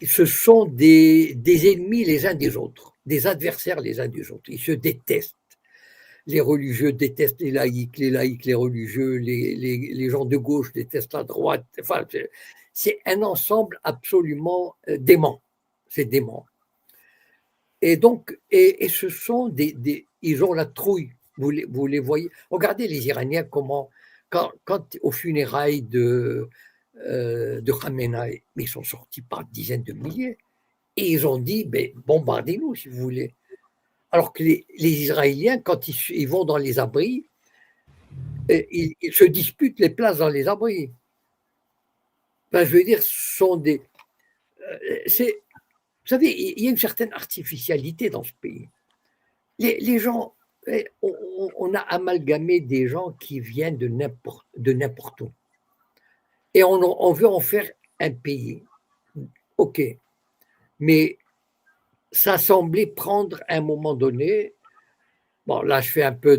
B: Ce sont des ennemis les uns des autres, des adversaires les uns des autres. Ils se détestent. Les religieux détestent les laïcs, les religieux, les gens de gauche détestent la droite. Enfin, c'est un ensemble absolument dément. C'est dément. Et donc, et ce sont ils ont la trouille. Vous les voyez. Regardez les Iraniens comment, quand aux funérailles de Khamenei, mais ils sont sortis par dizaines de milliers. Et ils ont dit, bombardez-nous si vous voulez. Alors que les Israéliens, quand ils vont dans les abris, ils se disputent les places dans les abris. Ben, je veux dire, ce sont des. Vous savez, il y a une certaine artificialité dans ce pays. Les gens, on a amalgamé des gens qui viennent de n'importe où. Et on veut en faire un pays. OK. Mais ça semblait prendre à un moment donné, bon là je fais un peu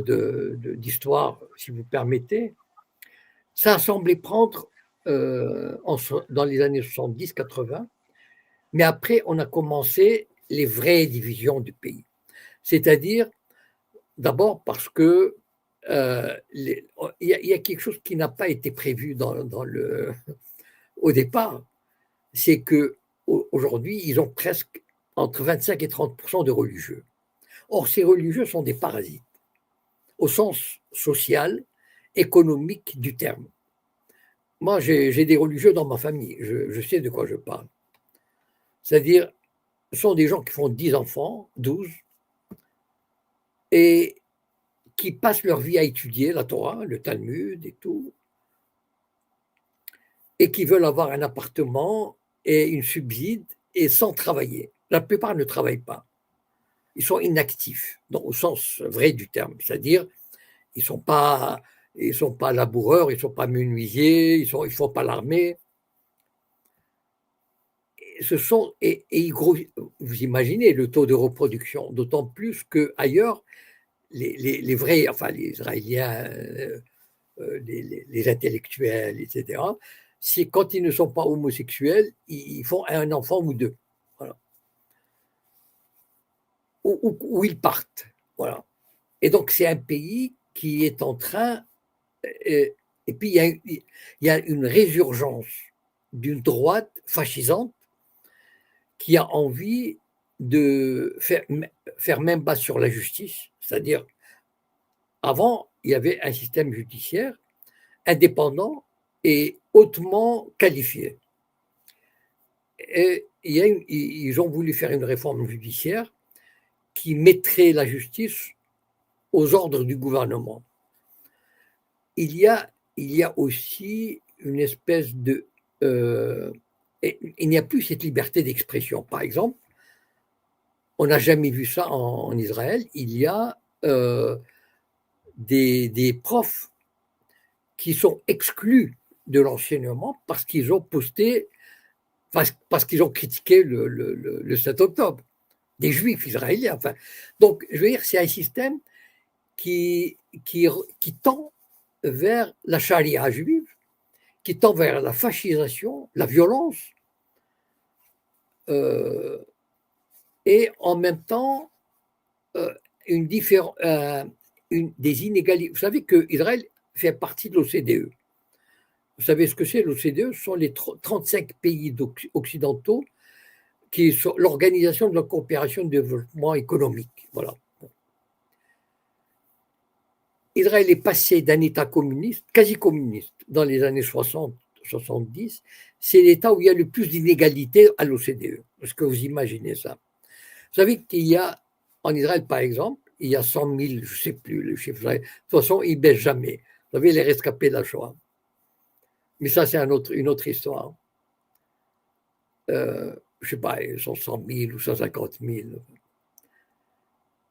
B: d'histoire si vous permettez, ça a semblé prendre dans les années 70-80 Mais après, on a commencé les vraies divisions du pays. C'est-à-dire, d'abord parce que il y a quelque chose qui n'a pas été prévu au départ, c'est que aujourd'hui, ils ont presque entre 25 et 30% de religieux. Or, ces religieux sont des parasites, au sens social, économique du terme. Moi, j'ai des religieux dans ma famille, je sais de quoi je parle. C'est-à-dire, ce sont des gens qui font 10 enfants, 12, et qui passent leur vie à étudier la Torah, le Talmud et tout, et qui veulent avoir un appartement et une subside et sans travailler. La plupart ne travaillent pas. Ils sont inactifs, au sens vrai du terme, c'est-à-dire ils ne sont pas laboureurs, ils ne sont pas menuisiers, ils ne font pas l'armée. Vous imaginez le taux de reproduction, d'autant plus qu'ailleurs, les vrais, enfin les Israéliens, les intellectuels, etc., quand ils ne sont pas homosexuels, ils font un enfant ou deux. Voilà. Ou ils partent. Voilà. Et donc, c'est un pays qui est en train. Et puis, il y a une résurgence d'une droite fascisante qui a envie de faire main basse sur la justice. C'est-à-dire, avant, il y avait un système judiciaire indépendant et hautement qualifié. Et ils ont voulu faire une réforme judiciaire qui mettrait la justice aux ordres du gouvernement. Il y a aussi une espèce de... il n'y a plus cette liberté d'expression. Par exemple, on n'a jamais vu ça en Israël. Il y a des profs qui sont exclus de l'enseignement parce qu'ils ont posté, parce qu'ils ont critiqué le 7 octobre, des juifs israéliens. Enfin, donc, je veux dire, c'est un système qui tend vers la charia juive, qui tend vers la fascisation, la violence, et en même temps des inégalités. Vous savez qu'Israël fait partie de l'OCDE. Vous savez ce que c'est l'OCDE? Ce sont les 35 pays occidentaux qui sont l'Organisation de la coopération et du développement économique. Voilà. Israël est passé d'un État communiste, quasi communiste, dans les années 60-70. C'est l'État où il y a le plus d'inégalités à l'OCDE. Est-ce que vous imaginez ça? Vous savez qu'il y a, en Israël par exemple, il y a 100 000, je ne sais plus le chiffre, de toute façon, il ne baisse jamais. Vous savez, les rescapés de la Shoah. Mais ça, c'est une autre histoire. Je ne sais pas, ils sont 100 000 ou 150 000.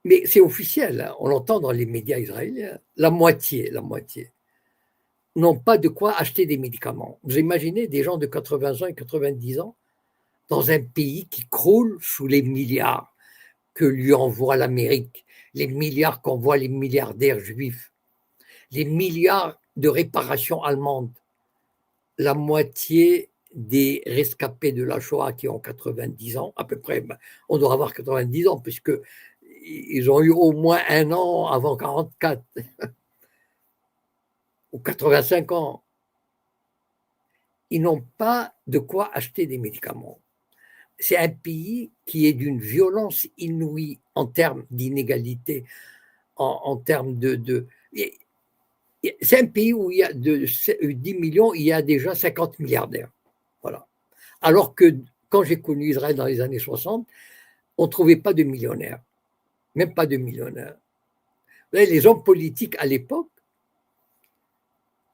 B: Mais c'est officiel, hein, on l'entend dans les médias israéliens. La moitié n'ont pas de quoi acheter des médicaments. Vous imaginez des gens de 80 ans et 90 ans dans un pays qui croule sous les milliards que lui envoie l'Amérique, les milliards qu'envoient les milliardaires juifs, les milliards de réparations allemandes, la moitié des rescapés de la Shoah qui ont 90 ans, à peu près, on doit avoir 90 ans, puisque ils ont eu au moins un an avant 44 ou 85 ans. Ils n'ont pas de quoi acheter des médicaments. C'est un pays qui est d'une violence inouïe en termes d'inégalité, en termes de... C'est un pays où il y a de 10 millions, il y a déjà 50 milliardaires. Voilà. Alors que quand j'ai connu Israël dans les années 60, on ne trouvait pas de millionnaires. Même pas de millionnaires. Les hommes politiques à l'époque,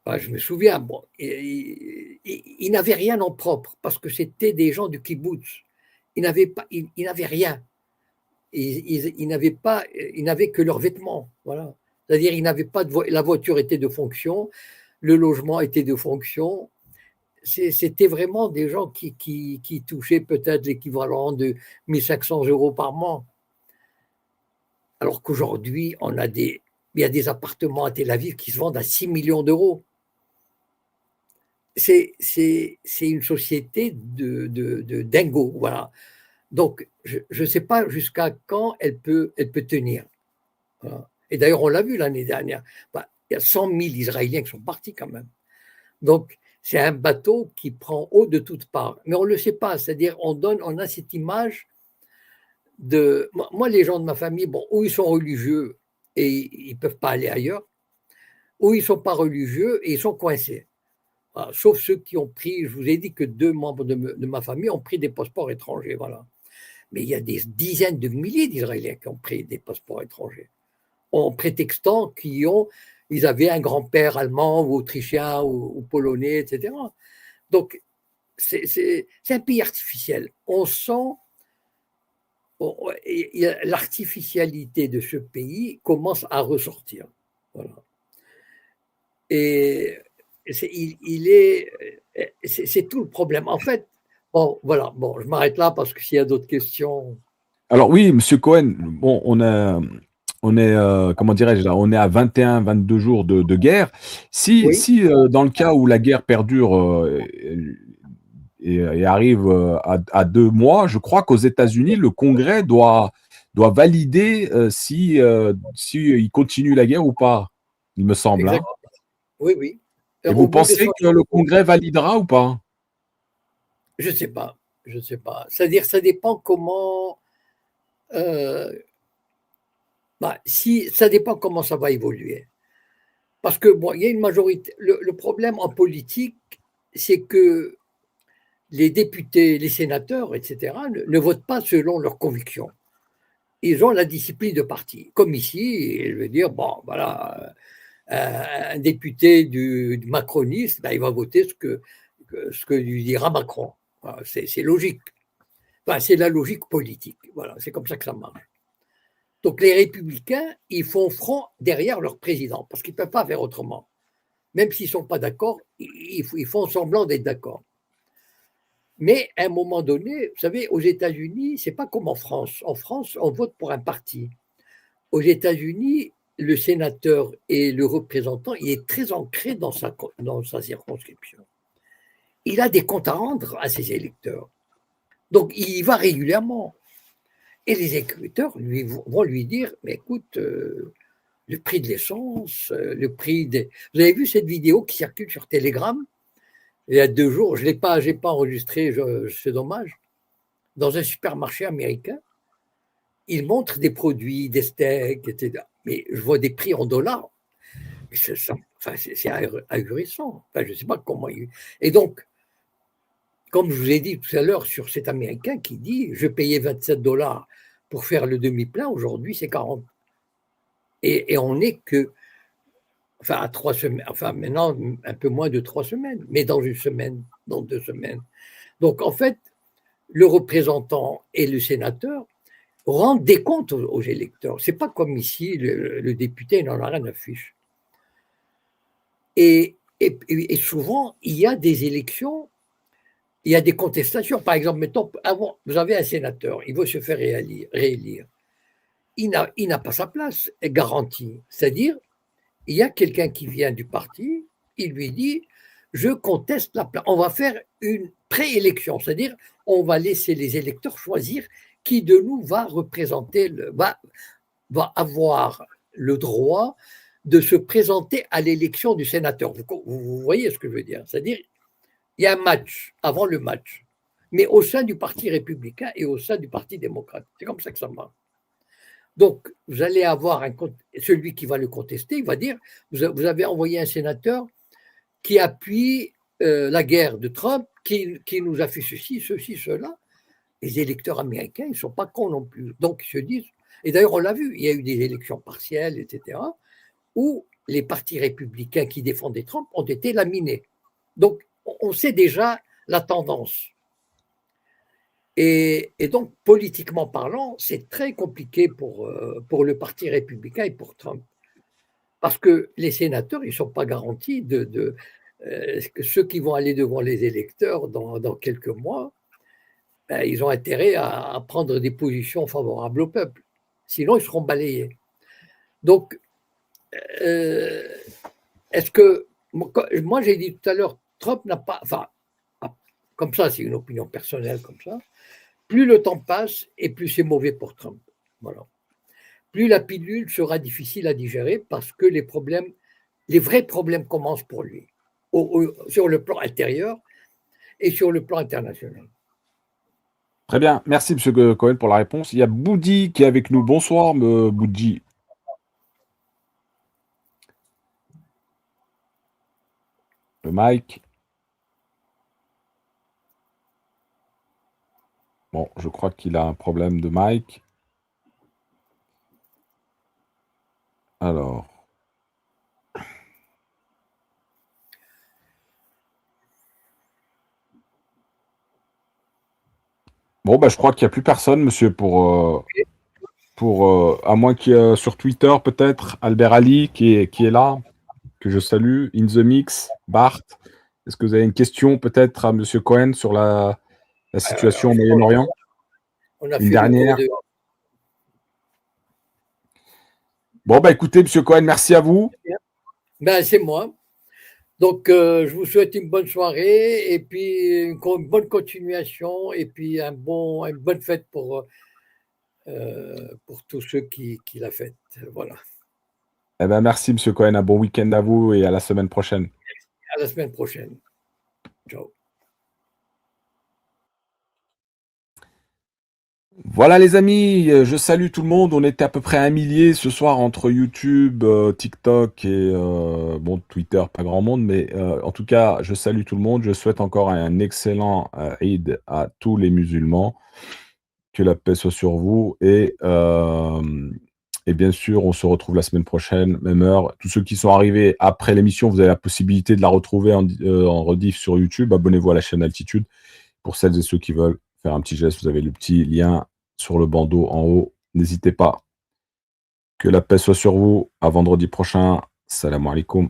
B: je me souviens, bon, ils n'avaient rien en propre parce que c'était des gens du kibbutz. Ils n'avaient rien. Ils n'avaient que leurs vêtements. Voilà. C'est-à-dire, ils n'avaient pas la voiture était de fonction, le logement était de fonction. C'était vraiment des gens qui touchaient peut-être l'équivalent de 1 500 € par mois. Alors qu'aujourd'hui, il y a des appartements à Tel Aviv qui se vendent à 6 millions d'euros. c'est une société de dingo, voilà. Donc, je ne sais pas jusqu'à quand elle peut tenir. Voilà. Et d'ailleurs, on l'a vu l'année dernière. Bah, il y a 100 000 Israéliens qui sont partis quand même. Donc, c'est un bateau qui prend eau de toutes parts. Mais on ne le sait pas. C'est-à-dire, on a cette image de. Moi, les gens de ma famille, bon, ou ils sont religieux et ils ne peuvent pas aller ailleurs, ou ils ne sont pas religieux et ils sont coincés. Voilà. Sauf ceux qui ont pris, je vous ai dit que 2 membres de ma famille ont pris des passeports étrangers. Voilà. Mais il y a des dizaines de milliers d'Israéliens qui ont pris des passeports étrangers, en prétextant ils avaient un grand-père allemand ou autrichien ou polonais, etc. Donc, c'est un pays artificiel. On sent l'artificialité de ce pays commence à ressortir. Voilà. Et c'est tout le problème. En fait, bon, voilà, bon, je m'arrête là parce que s'il y a d'autres questions.
A: Alors oui, Monsieur Cohen, bon, on est, comment dirais-je là, on est à 21, 22 jours de guerre. Si,
B: Oui.
A: si dans le cas où la guerre perdure et arrive à 2 mois, je crois qu'aux États-Unis, le Congrès doit valider si il continue la guerre ou pas, il me semble. Hein.
B: Oui, oui.
A: Et vous pensez que le Congrès validera ou pas?
B: Je ne sais pas. Je ne sais pas. C'est-à-dire, ça dépend comment. Ça dépend comment ça va évoluer. Parce que, bon, il y a une majorité. Le problème en politique, c'est que les députés, les sénateurs, etc., ne votent pas selon leurs convictions. Ils ont la discipline de parti. Comme ici, je veux dire, bon, voilà, un député du macroniste, il va voter ce que lui dira Macron. Voilà, c'est logique. Enfin, c'est la logique politique. Voilà, c'est comme ça que ça marche. Donc les républicains, ils font front derrière leur président, parce qu'ils ne peuvent pas faire autrement. Même s'ils ne sont pas d'accord, ils font semblant d'être d'accord. Mais à un moment donné, vous savez, aux États-Unis, ce n'est pas comme en France. En France, on vote pour un parti. Aux États-Unis, le sénateur et le représentant, il est très ancré dans sa circonscription. Il a des comptes à rendre à ses électeurs. Donc, il y va régulièrement. Et les électeurs vont lui dire, mais écoute, le prix de l'essence, le prix des... Vous avez vu cette vidéo qui circule sur Telegram il y a 2 jours, je n'ai pas enregistré, c'est dommage. Dans un supermarché américain, ils montrent des produits, des steaks, etc. Mais je vois des prix en dollars. C'est ahurissant. Enfin, je ne sais pas comment. Et donc, comme je vous ai dit tout à l'heure sur cet Américain qui dit je payais $27 pour faire le demi-plein, aujourd'hui c'est 40. Et on n'est que, enfin, à 3 semaines, enfin maintenant un peu moins de 3 semaines, mais dans 1 semaine, dans 2 semaines. Donc en fait, le représentant et le sénateur rendent des comptes aux électeurs. Ce n'est pas comme ici, le député n'en a rien à fiche. Et souvent, il y a des élections. Il y a des contestations. Par exemple, mettons, vous avez un sénateur, il veut se faire réélire. Il n'a pas sa place garantie. C'est-à-dire, il y a quelqu'un qui vient du parti, il lui dit je conteste la place. On va faire une préélection, c'est-à-dire, on va laisser les électeurs choisir qui de nous va représenter, va avoir le droit de se présenter à l'élection du sénateur. Vous voyez ce que je veux dire? C'est-à-dire, il y a un match avant le match, mais au sein du Parti républicain et au sein du Parti démocrate. C'est comme ça que ça marche. Donc, vous allez avoir celui qui va le contester, il va dire, vous avez envoyé un sénateur qui appuie la guerre de Trump, qui nous a fait ceci, cela. Les électeurs américains, ils ne sont pas cons non plus. Donc, ils se disent, et d'ailleurs, on l'a vu, il y a eu des élections partielles, etc., où les partis républicains qui défendaient Trump ont été laminés. Donc, on sait déjà la tendance. Et donc, politiquement parlant, c'est très compliqué pour le Parti républicain et pour Trump. Parce que les sénateurs, ils ne sont pas garantis que ceux qui vont aller devant les électeurs dans quelques mois, ils ont intérêt à prendre des positions favorables au peuple. Sinon, ils seront balayés. Donc, est-ce que... Moi, j'ai dit tout à l'heure, Trump n'a pas, enfin, comme ça, c'est une opinion personnelle comme ça, plus le temps passe et plus c'est mauvais pour Trump. Voilà. Plus la pilule sera difficile à digérer parce que les vrais problèmes commencent pour lui, sur le plan intérieur et sur le plan international.
A: Très bien. Merci, M. Cohen, pour la réponse. Il y a Boudi qui est avec nous. Bonsoir, Boudi. Le mic. Bon, je crois qu'il a un problème de mic. Alors. Bon, bah, je crois qu'il n'y a plus personne, monsieur, à moins qu'il y ait sur Twitter, peut-être, Albert Ali qui est là, que je salue, In the Mix, Bart. Est-ce que vous avez une question, peut-être, à monsieur Cohen sur la situation au Moyen-Orient?
B: On a
A: Une
B: fait
A: dernière.
B: le
A: Bon, bah, écoutez, monsieur Cohen, merci à vous.
B: Ben, c'est moi. Donc, je vous souhaite une bonne soirée et puis une bonne continuation et puis une bonne fête pour tous ceux qui la fêtent. Voilà.
A: Eh ben, merci, monsieur Cohen. Un bon week-end à vous et à la semaine prochaine.
B: À la semaine prochaine. Ciao.
A: Voilà les amis, je salue tout le monde. On était à peu près 1 millier ce soir entre YouTube, TikTok et Twitter, pas grand monde, mais en tout cas, je salue tout le monde. Je souhaite encore un excellent Eid à tous les musulmans. Que la paix soit sur vous et bien sûr, on se retrouve la semaine prochaine, même heure. Tous ceux qui sont arrivés après l'émission, vous avez la possibilité de la retrouver en rediff sur YouTube. Abonnez-vous à la chaîne Altitude. Pour celles et ceux qui veulent faire un petit geste, vous avez le petit lien sur le bandeau en haut. N'hésitez pas. Que la paix soit sur vous. À vendredi prochain. Salam alaikum.